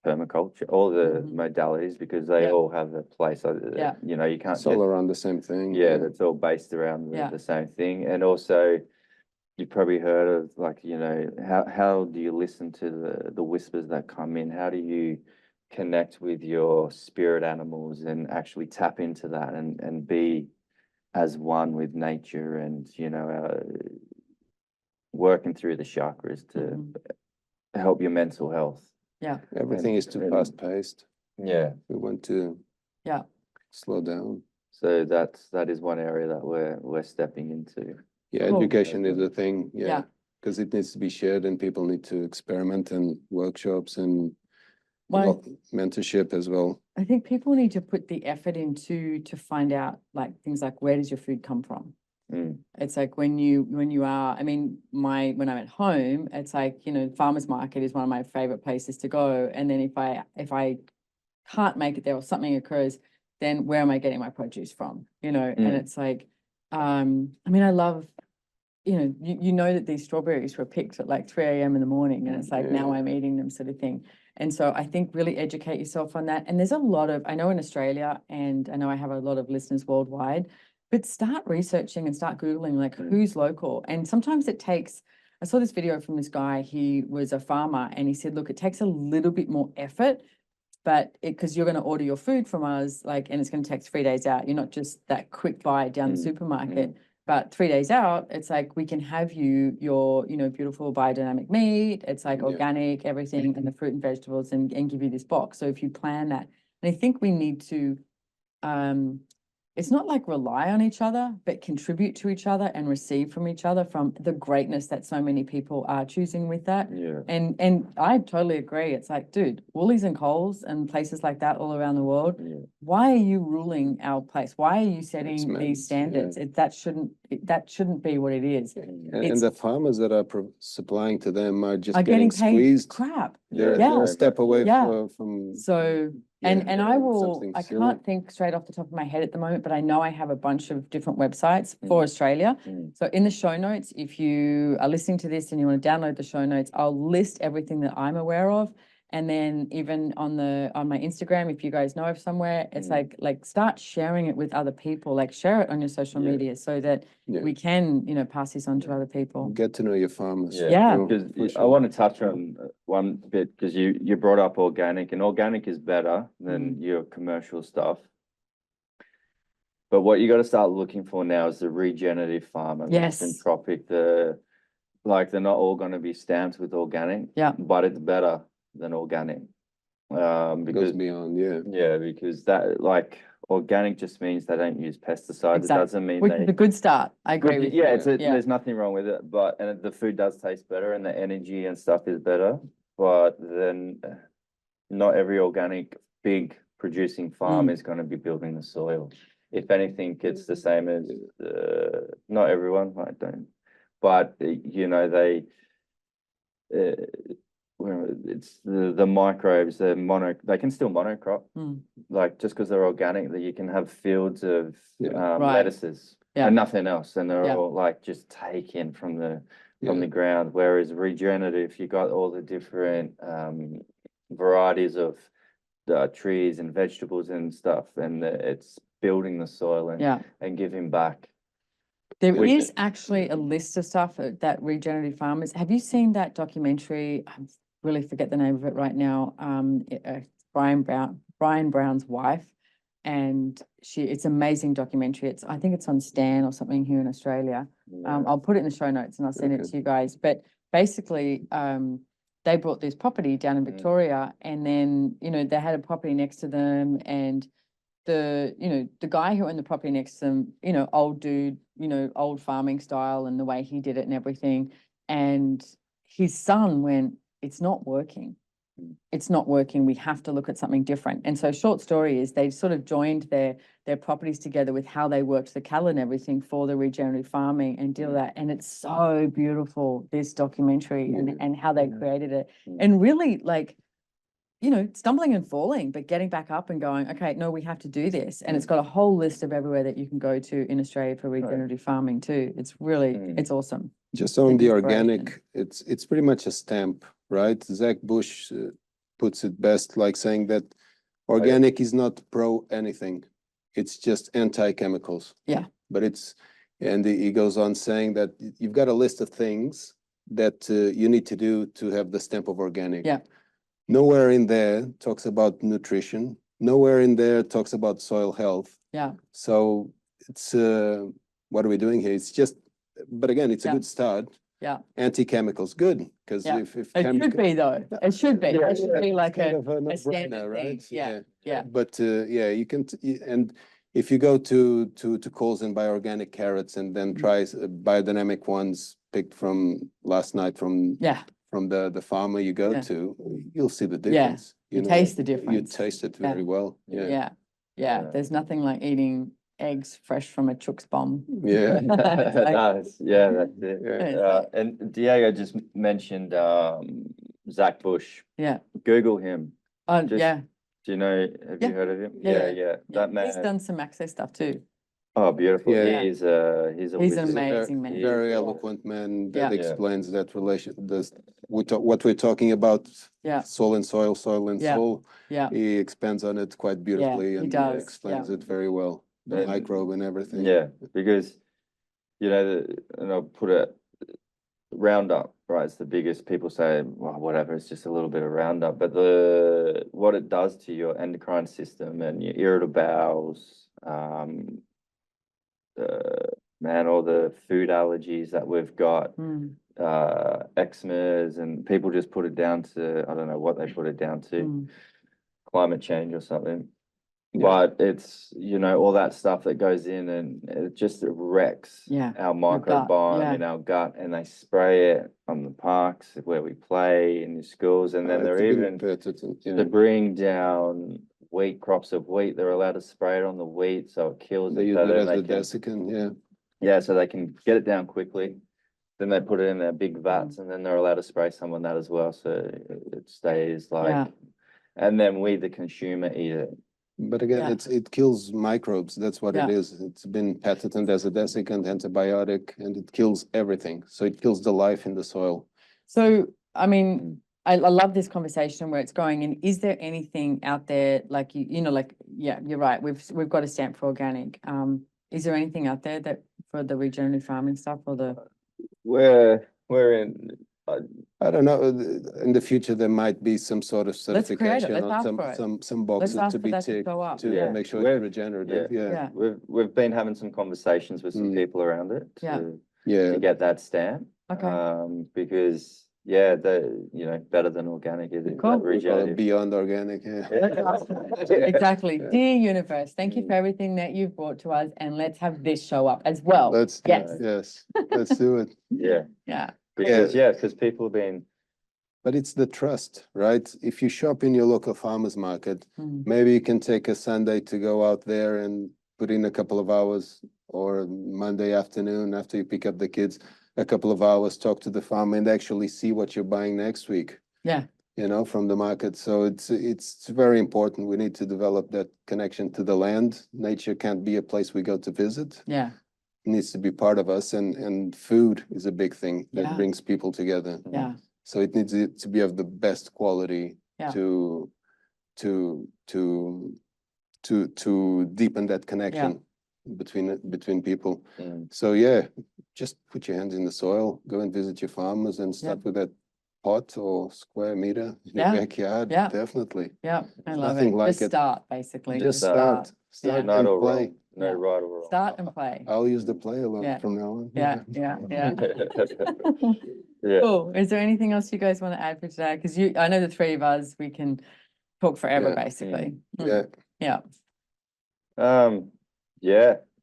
permaculture, all the modalities, because they all have a place. You know, you can't. It's all around the same thing. Yeah, it's all based around the same thing. And also, you've probably heard of, like, you know, how do you listen to the whispers that come in? How do you connect with your spirit animals and actually tap into that and be as one with nature, and, you know, working through the chakras to help your mental health. Yeah. Everything is too fast paced. Yeah. We want to slow down. So that is one area that we're stepping into. Yeah, education is a thing. Yeah. Because it needs to be shared, and people need to experiment, and workshops and mentorship as well. I think people need to put the effort into to find out, like, things like, where does your food come from? It's like when you are, I mean, when I'm at home, it's like, you know, farmers market is one of my favorite places to go. And then if I can't make it there, or something occurs, then where am I getting my produce from? You know, and it's like, I mean, I love, you know, you know that these strawberries were picked at like 3 a.m. in the morning, and it's like, now I'm eating them, sort of thing. And so I think really educate yourself on that. And there's a lot of, I know in Australia, and I know I have a lot of listeners worldwide, but start researching and start Googling, like, who's local. And sometimes it takes, I saw this video from this guy, he was a farmer, and he said, look, it takes a little bit more effort, but because you're going to order your food from us, like, and it's going to take 3 days out. You're not just that quick buy down the supermarket, but 3 days out, it's like, we can have your, you know, beautiful biodynamic meat. It's like organic, everything, and the fruit and vegetables, and give you this box. So if you plan that, and I think we need to, it's not like rely on each other, but contribute to each other and receive from each other, from the greatness that so many people are choosing with that. Yeah. And I totally agree. It's like, dude, Woolies and Coles and places like that all around the world, why are you ruling our place? Why are you setting these standards? That shouldn't be what it is. And the farmers that are supplying to them are just getting squeezed. Crap. They're a step away from. So. And I can't think straight off the top of my head at the moment, but I know I have a bunch of different websites for Australia. So in the show notes, if you are listening to this and you want to download the show notes, I'll list everything that I'm aware of. And then even on my Instagram, if you guys know of somewhere, it's like start sharing it with other people, like share it on your social media, so that we can, you know, pass this on to other people. Get to know your farmers. Because I want to touch on one bit, because you brought up organic, and organic is better than your commercial stuff. But what you got to start looking for now is the regenerative farmer, Syntropic. They're not all going to be stamped with organic, but it's better than organic. Because goes beyond, because that, like, organic just means they don't use pesticides. Exactly. It doesn't mean which is a good start. I agree with you. There's nothing wrong with it, and the food does taste better, and the energy and stuff is better. But then, not every organic big producing farm is going to be building the soil. If anything, it's the same as not everyone. I don't, but you know, they. It's the microbes, they can still monocrop, like, just because they're organic, that you can have fields of lettuces and nothing else, and they're all like just taken from the ground. Whereas regenerative, you got all the different varieties of trees and vegetables and stuff, and it's building the soil and giving back. There is actually a list of stuff that regenerative farmers. Have you seen that documentary? I really forget the name of it right now. Brian Brown's wife, and it's an amazing documentary. I think it's on Stan or something here in Australia. I'll put it in the show notes and I'll send it to you guys. But basically, they bought this property down in Victoria, and then, you know, they had a property next to them, and the guy who owned the property next to them, you know, old dude, you know, old farming style, and the way he did it and everything. And his son went, it's not working. it's not working. We have to look at something different. And so short story is they sort of joined their properties together with how they worked the cattle and everything for the regenerative farming and deal with that. And it's so beautiful, this documentary and how they created it. And really like, you know, stumbling and falling, but getting back up and going, okay, no, we have to do this. And it's got a whole list of everywhere that you can go to in Australia for regenerative farming too. It's really, it's awesome. Just on the organic, it's pretty much a stamp, right? Zach Bush puts it best, like saying that organic is not pro anything. It's just anti-chemicals. Yeah. But and he goes on saying that you've got a list of things that you need to do to have the stamp of organic. Yeah. Nowhere in there talks about nutrition. Nowhere in there talks about soil health. Yeah. So it's, what are we doing here? It's just, but again, it's a good start. Yeah. Anti-chemicals, good. Because if it should be though. It should be. It should be like a standard right? thing. Yeah. But you can, and if you go to Coles and buy organic carrots and then try biodynamic ones picked from last night from the farmer you go to, you'll see the difference. You taste the difference. You taste it very well. Yeah. There's nothing like eating eggs fresh from a chook's bomb. Yeah. That's it. And Diego just mentioned Zach Bush. Yeah. Google him. Do you know, have you heard of him? Yeah. That man. He's done some access stuff too. Oh, beautiful. Yeah. He's an amazing man. Very eloquent man that explains that relation. What we're talking about, soil and soil, soil and soul. Yeah. He expands on it quite beautifully and explains it very well. The microbe and everything. Yeah, because, you know, and I'll put it, Roundup, right? It's the biggest. People say, well, whatever, it's just a little bit of Roundup. But what it does to your endocrine system and your irritable bowels, all the food allergies that we've got, eczemas, and people just put it down to, I don't know what they put it down to, climate change or something. But it's, you know, all that stuff that goes in and it just wrecks our microbiome in our gut, and they spray it on the parks where we play in the schools, and then they're even to bring down wheat, crops of wheat, they're allowed to spray it on the wheat so it kills it. They use it as a desiccant, Yeah, so they can get it down quickly. Then they put it in their big vats, and then they're allowed to spray some on that as well, so it stays like, and then we, the consumer, eat it. But again, it kills microbes. That's what it is. It's been patented as a desiccant, antibiotic, and it kills everything. So it kills the life in the soil. So, I mean, I love this conversation where it's going. And is there anything out there like you're right. We've got a stamp for organic. Is there anything out there that for the regenerative farming stuff or the? We're in. I don't know. In the future, there might be some sort of certification or some boxes to be ticked to make sure it's regenerative. We've been having some conversations with some people around it to get that stamp. Okay. Because better than organic is it? Cool. Regenerative. Beyond organic. Exactly. Dear universe, thank you for everything that you've brought to us, and let's have this show up as well. Let's do it. Yeah. Because people have been. But it's the trust, right? If you shop in your local farmers market, maybe you can take a Sunday to go out there and put in a couple of hours, or Monday afternoon after you pick up the kids, a couple of hours, talk to the farmer and actually see what you're buying next week. Yeah. You know, from the market. So it's very important. We need to develop that connection to the land. Nature can't be a place we go to visit. Yeah. Needs to be part of us, and food is a big thing that brings people together. Yeah. So it needs to be of the best quality to deepen that connection between people. So just put your hands in the soil, go and visit your farmers, and start with that pot or square meter in your backyard. Definitely. Yeah, I love Nothing it. like Just start, basically. Just start and play. No right or wrong. Start and play. I'll use the play a lot from now on. Yeah. Cool. Is there anything else you guys want to add for today? Because I know the three of us, we can talk forever, basically. Yeah.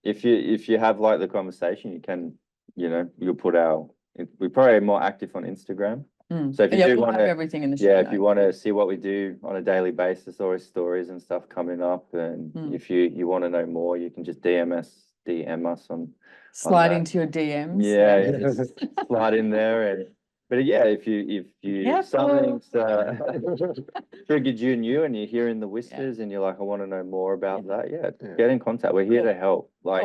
If you have liked the conversation, you can, you'll put we're probably more active on Instagram. So if you do we'll want have to, everything in the show if you notes. want to see what we do on a daily basis, or stories and stuff coming up, and if you want to know more, you can just DM us on Slide that. into your DMs. Yeah, just slide in there. But yeah, if you something's triggered you new and you're hearing the whispers and you're like, I want to know more about that, get in contact. We're here to help. Like,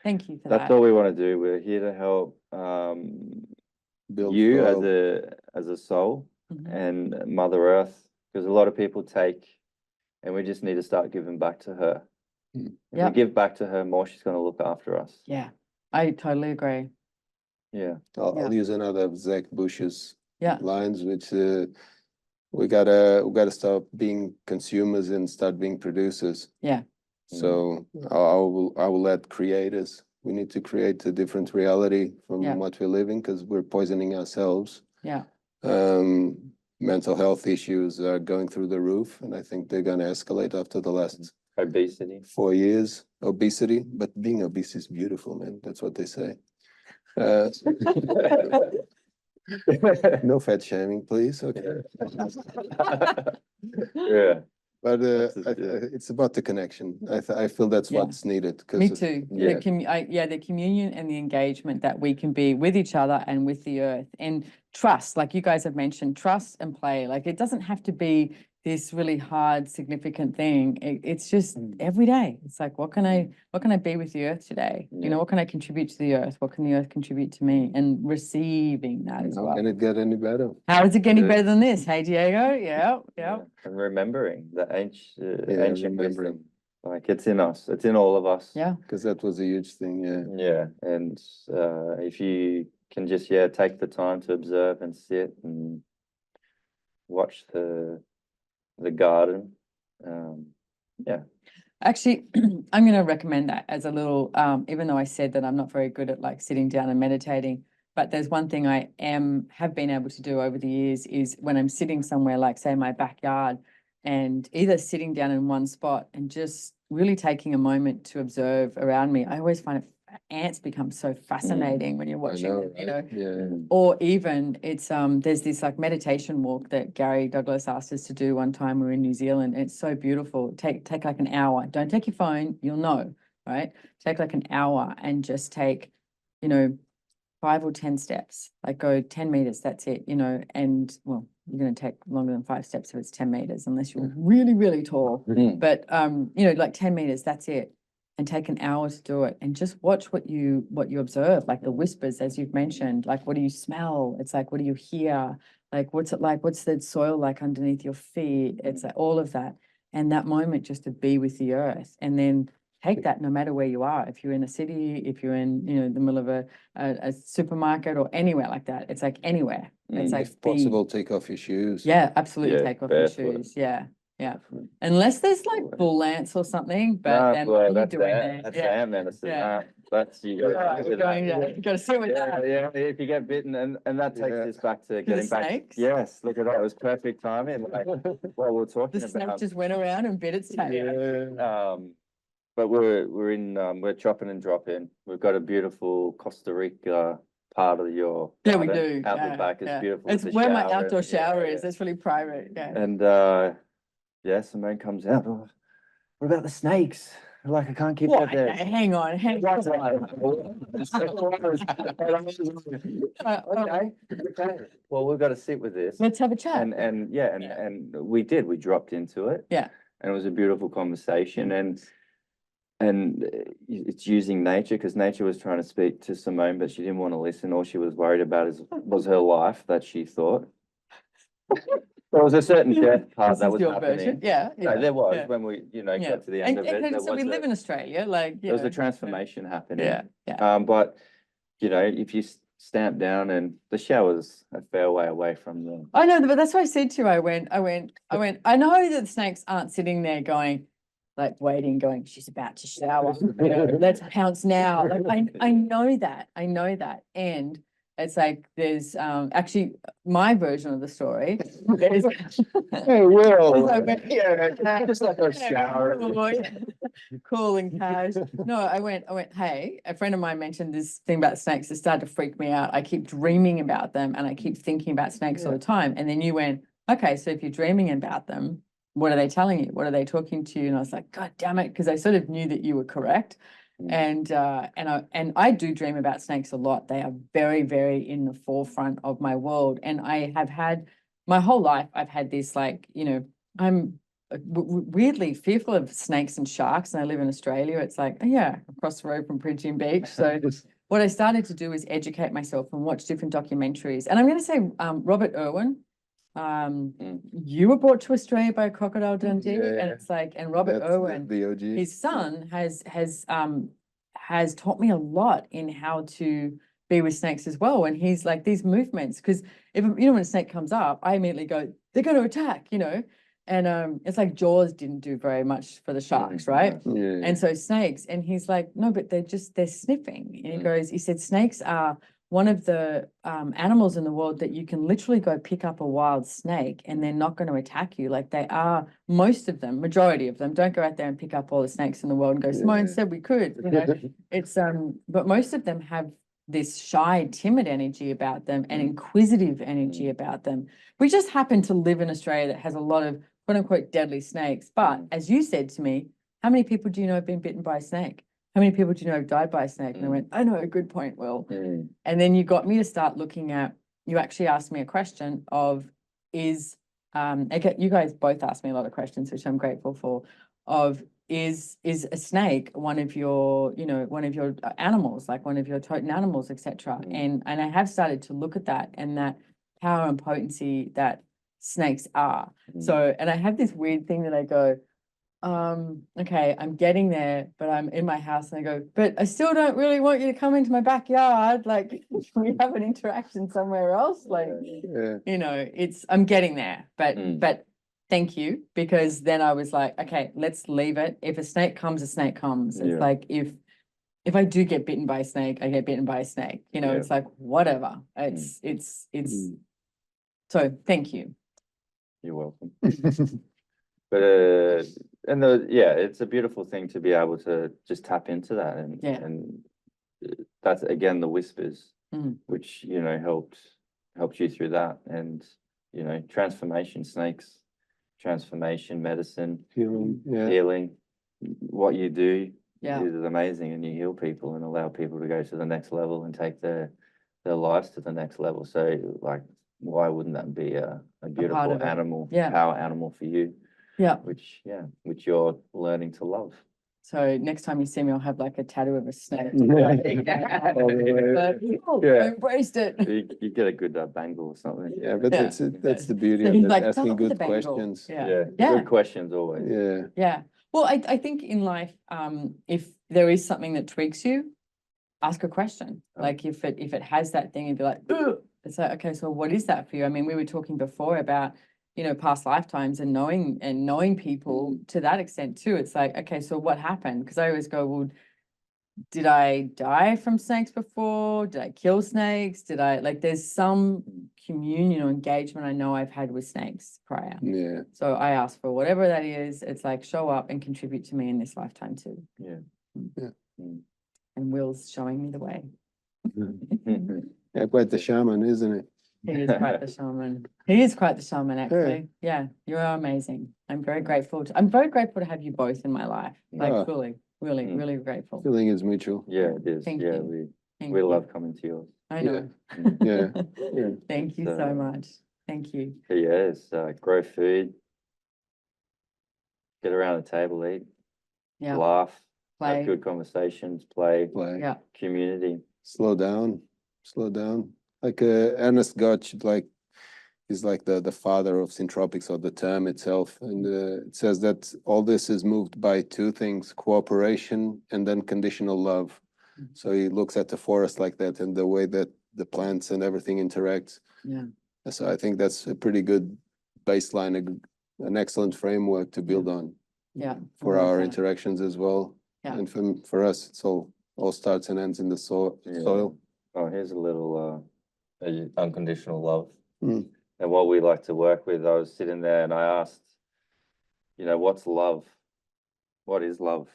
thank you for that. that's all we want to do. We're here to help Build you flow. as a soul and Mother Earth, because a lot of people take, and we just need to start giving back to her. If we give back to her more, she's going to look after us. Yeah, I totally agree. Yeah. I'll use another of Zach Bush's lines, which we gotta stop being consumers and start being producers. Yeah. So I will let creators. We need to create a different reality from what we're living, because we're poisoning ourselves. Yeah. Mental health issues are going through the roof, and I think they're going to escalate after the last obesity 4 years. Obesity, but being obese is beautiful, man. That's what they say. No fat shaming, please. Okay. Yeah. But it's about the connection. I feel that's what's needed. Me too. Yeah. The communion and the engagement that we can be with each other and with the earth, and trust, like you guys have mentioned, trust and play. Like, it doesn't have to be this really hard, significant thing. It's just every day. It's like, what can I be with the earth today? You know, what can I contribute to the earth? What can the earth contribute to me? And receiving that as well. How can it get any better? How is it getting better than this? Hey, Diego? Yeah. And remembering the ancient wisdom. Like, it's in us. It's in all of us. Yeah. Because that was a huge thing. Yeah. And if you can just, take the time to observe and sit and watch the garden. Actually, I'm going to recommend that as a little, even though I said that I'm not very good at like sitting down and meditating, but there's one thing I have been able to do over the years is when I'm sitting somewhere, like say my backyard, and either sitting down in one spot and just really taking a moment to observe around me. I always find ants become so fascinating when you're watching them, you know. Yeah. Or even it's there's this like meditation walk that Gary Douglas asked us to do one time. We were in New Zealand. It's so beautiful. Take like an hour. Don't take your phone, you'll know, right? Take like an hour and just take, 5 or 10 steps, like go 10 meters, that's it, and well, you're going to take longer than 5 steps if it's 10 meters, unless you're really, really tall. But, like 10 meters, that's it. And take an hour to do it and just watch what you observe, like the whispers, as you've mentioned, like, what do you smell? It's like, what do you hear? Like, what's it like? What's the soil like underneath your feet? It's like all of that. And that moment just to be with the earth, and then take that no matter where you are. If you're in a city, if you're in, the middle of a supermarket or anywhere like that, it's like anywhere. It's like, if possible, take off your shoes. Yeah, absolutely. Take off your shoes. Yeah. Unless there's like bull ants or something, but then what are you doing there? That's ant medicine. That's you got to sit with that. Yeah, if you get bitten, and that takes us back to getting back. Snakes? Yes, look at that. It was perfect timing. Like what we're talking The snake about. just went around and bit its tail. But we're chopping and dropping. We've got a beautiful Costa Rica part of your we do out the back. It's beautiful. It's where my outdoor shower is. It's really private. And Simone comes out. Oh, what about the snakes? Like, I can't keep that there. Hang on. Okay. Well, we've got to sit with this. Let's have a chat. And we did. We dropped into it. Yeah. And it was a beautiful conversation. And it's using nature, because nature was trying to speak to Simone, but she didn't want to listen. All she was worried about was her life, that she thought. There was a certain death part that was happening. Yeah. No, there was when we, got to the end of it. So we live in Australia, like there was a transformation happening. Yeah. But if you stamp down, and the shower's a fair way away from the. I know, but that's what I said to you. I went. I know that the snakes aren't sitting there going, like waiting, going, she's about to shower. Let's pounce now. Like I know that. And It's like there's actually my version of the story is Hey, Will. yeah, just like a shower. Cool and cash. No, I went, hey, a friend of mine mentioned this thing about snakes. It started to freak me out. I keep dreaming about them and I keep thinking about snakes all the time. And then you went, okay, so if you're dreaming about them, what are they telling you? What are they talking to you? And I was like, God damn it, because I sort of knew that you were correct. And I do dream about snakes a lot. They are very, very in the forefront of my world. And I have had my whole life, I've had this like, you know, I'm weirdly fearful of snakes and sharks. And I live in Australia. It's like, oh, yeah, across the road from Bridging Beach. So what I started to do is educate myself and watch different documentaries. And I'm going to say Robert Irwin. You were brought to Australia by Crocodile Dundee, and it's like, and Robert Irwin, the OG. his son, has taught me a lot in how to be with snakes as well. And he's like these movements, because if you know when a snake comes up, I immediately go, they're going to attack, you know. And it's like Jaws didn't do very much for the sharks, right? Yeah. And so snakes, and he's like, no, but they're sniffing. And he said, snakes are one of the animals in the world that you can literally go pick up a wild snake and they're not going to attack you. Like they are, most of them, majority of them, don't go out there and pick up all the snakes in the world and go, Simone said we could, you know. It's but most of them have this shy, timid energy about them and inquisitive energy about them. We just happen to live in Australia that has a lot of quote unquote deadly snakes. But as you said to me, how many people do you know have been bitten by a snake? How many people do you know have died by a snake? And I went, I know, a good point, Will. And then you got me to start looking at, you actually asked me a question of okay, you guys both asked me a lot of questions, which I'm grateful for, of is a snake one of your, you know, one of your animals, like one of your totem animals, etc. And I have started to look at that and that power and potency that snakes are. So, and I have this weird thing that I go, okay, I'm getting there, but I'm in my house and I go, but I still don't really want you to come into my backyard. Like, can we have an interaction somewhere else? Like, you know, I'm getting there, but thank you, because then I was like, okay, let's leave it. If a snake comes, a snake comes. It's like, if I do get bitten by a snake, I get bitten by a snake, you know, it's like, whatever. It's so thank you. You're welcome. But it's a beautiful thing to be able to just tap into that, and that's again the whispers, which you know helped you through that, and you know transformation, snakes, transformation, medicine, healing. What you do is amazing, and you heal people and allow people to go to the next level and take their lives to the next level. So like, why wouldn't that be a beautiful animal, power animal for you? Which you're learning to love. So next time you see me, I'll have like a tattoo of a snake. Embraced it. You get a good bangle or something. Yeah, but that's the beauty of it, asking good questions. Good questions always. Yeah. Well, I think in life, if there is something that tweaks you, ask a question. Like if it has that thing, you'd be like, ugh. It's like, okay, so what is that for you? I mean, we were talking before about, you know, past lifetimes and knowing people to that extent too. It's like, okay, so what happened? Because I always go, well, did I die from snakes before? Did I kill snakes? There's some communion or engagement I know I've had with snakes prior. Yeah. So I ask for whatever that is. It's like, show up and contribute to me in this lifetime too. And Will's showing me the way. Yeah, quite the shaman, isn't it? He is quite the shaman. He is quite the shaman, actually. Yeah, you are amazing. I'm very grateful to have you both in my life. Like fully, really grateful. Feeling is mutual. Yeah, it is. Thank you. We love coming to yours. I know. Yeah. Thank you so much. Thank you. It's grow food, get around the table, eat, laugh, play, have good conversations, play, community. Slow down. Like Ernest Gotch, is like the father of Syntropics, or the term itself, and it says that all this is moved by two things: cooperation and then conditional love. So he looks at the forest like that, and the way that the plants and everything interacts. So I think that's a pretty good baseline, an excellent framework to build on. For our interactions as well. And for us, it's all starts and ends in the soil. Oh, here's a little unconditional love. Mm. And what we like to work with, I was sitting there and I asked, what's love? What is love?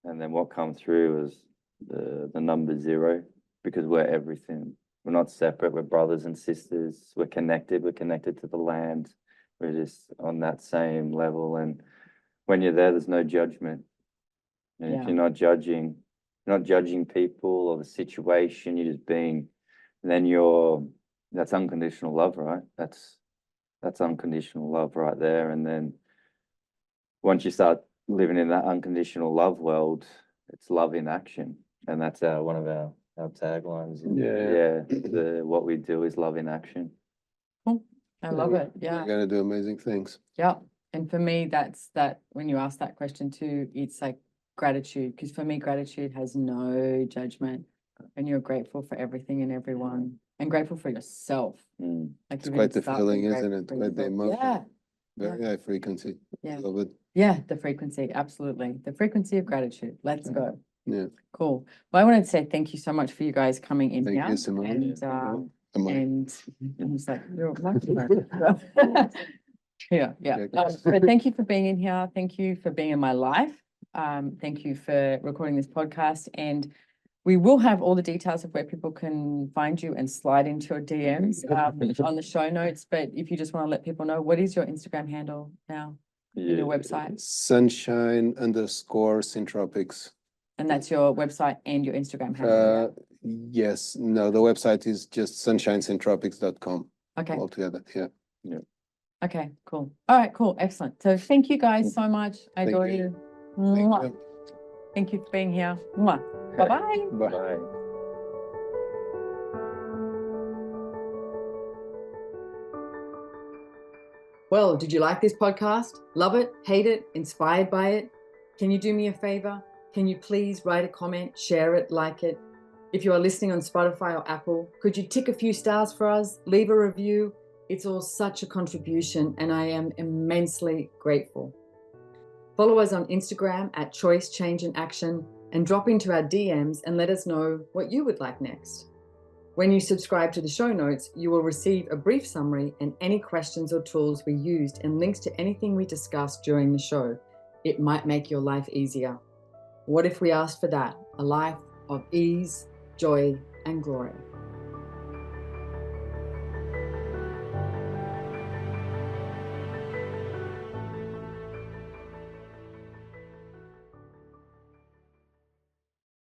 And then what come through was the number 0, because we're everything. We're not separate. We're brothers and sisters. We're connected. We're connected to the land. We're just on that same level. And when you're there, there's no judgment. And if you're not judging people or the situation, you're just being, then that's unconditional love, right? That's unconditional love right there. And then once you start living in that unconditional love world, it's love in action. And that's one of our taglines. What we do is love in action. Cool. I love it. Yeah. You're gonna do amazing things. Yeah. And for me, that's that when you ask that question too, it's like gratitude. Because for me, gratitude has no judgment. And you're grateful for everything and everyone. And grateful for yourself. Mm. Like It's quite the feeling, isn't it? Quite the emotion. Yeah. Very high frequency. Yeah. Love it. Yeah, the frequency, absolutely. The frequency of gratitude. Let's go. Yeah. Cool. Well, I wanted to say thank you so much for you guys coming in Thank here. you, Simone. And I was like, you're lucky. Yeah. But thank you for being in here. Thank you for being in my life. Thank you for recording this podcast. And we will have all the details of where people can find you and slide into your DMs on the show notes. But if you just want to let people know, what is your Instagram handle now? In your website? Sunshine_Syntropics. And that's your website and your Instagram handle? Yes. No, the website is just sunshinesyntropics.com. Okay. Altogether. Yeah. Okay, cool. All right, cool. Excellent. So thank you guys so much. I adore you. Thank you for being here. Mwah. Bye-bye. Bye. Well, did you like this podcast? Love it? Hate it? Inspired by it? Can you do me a favor? Can you please write a comment, share it, like it? If you are listening on Spotify or Apple, could you tick a few stars for us? Leave a review. It's all such a contribution and I am immensely grateful. Follow us on Instagram at Choice, Change and Action and drop into our DMs and let us know what you would like next. When you subscribe to the show notes, you will receive a brief summary and any questions or tools we used and links to anything we discussed during the show. It might make your life easier. What if we asked for that? A life of ease, joy, and glory.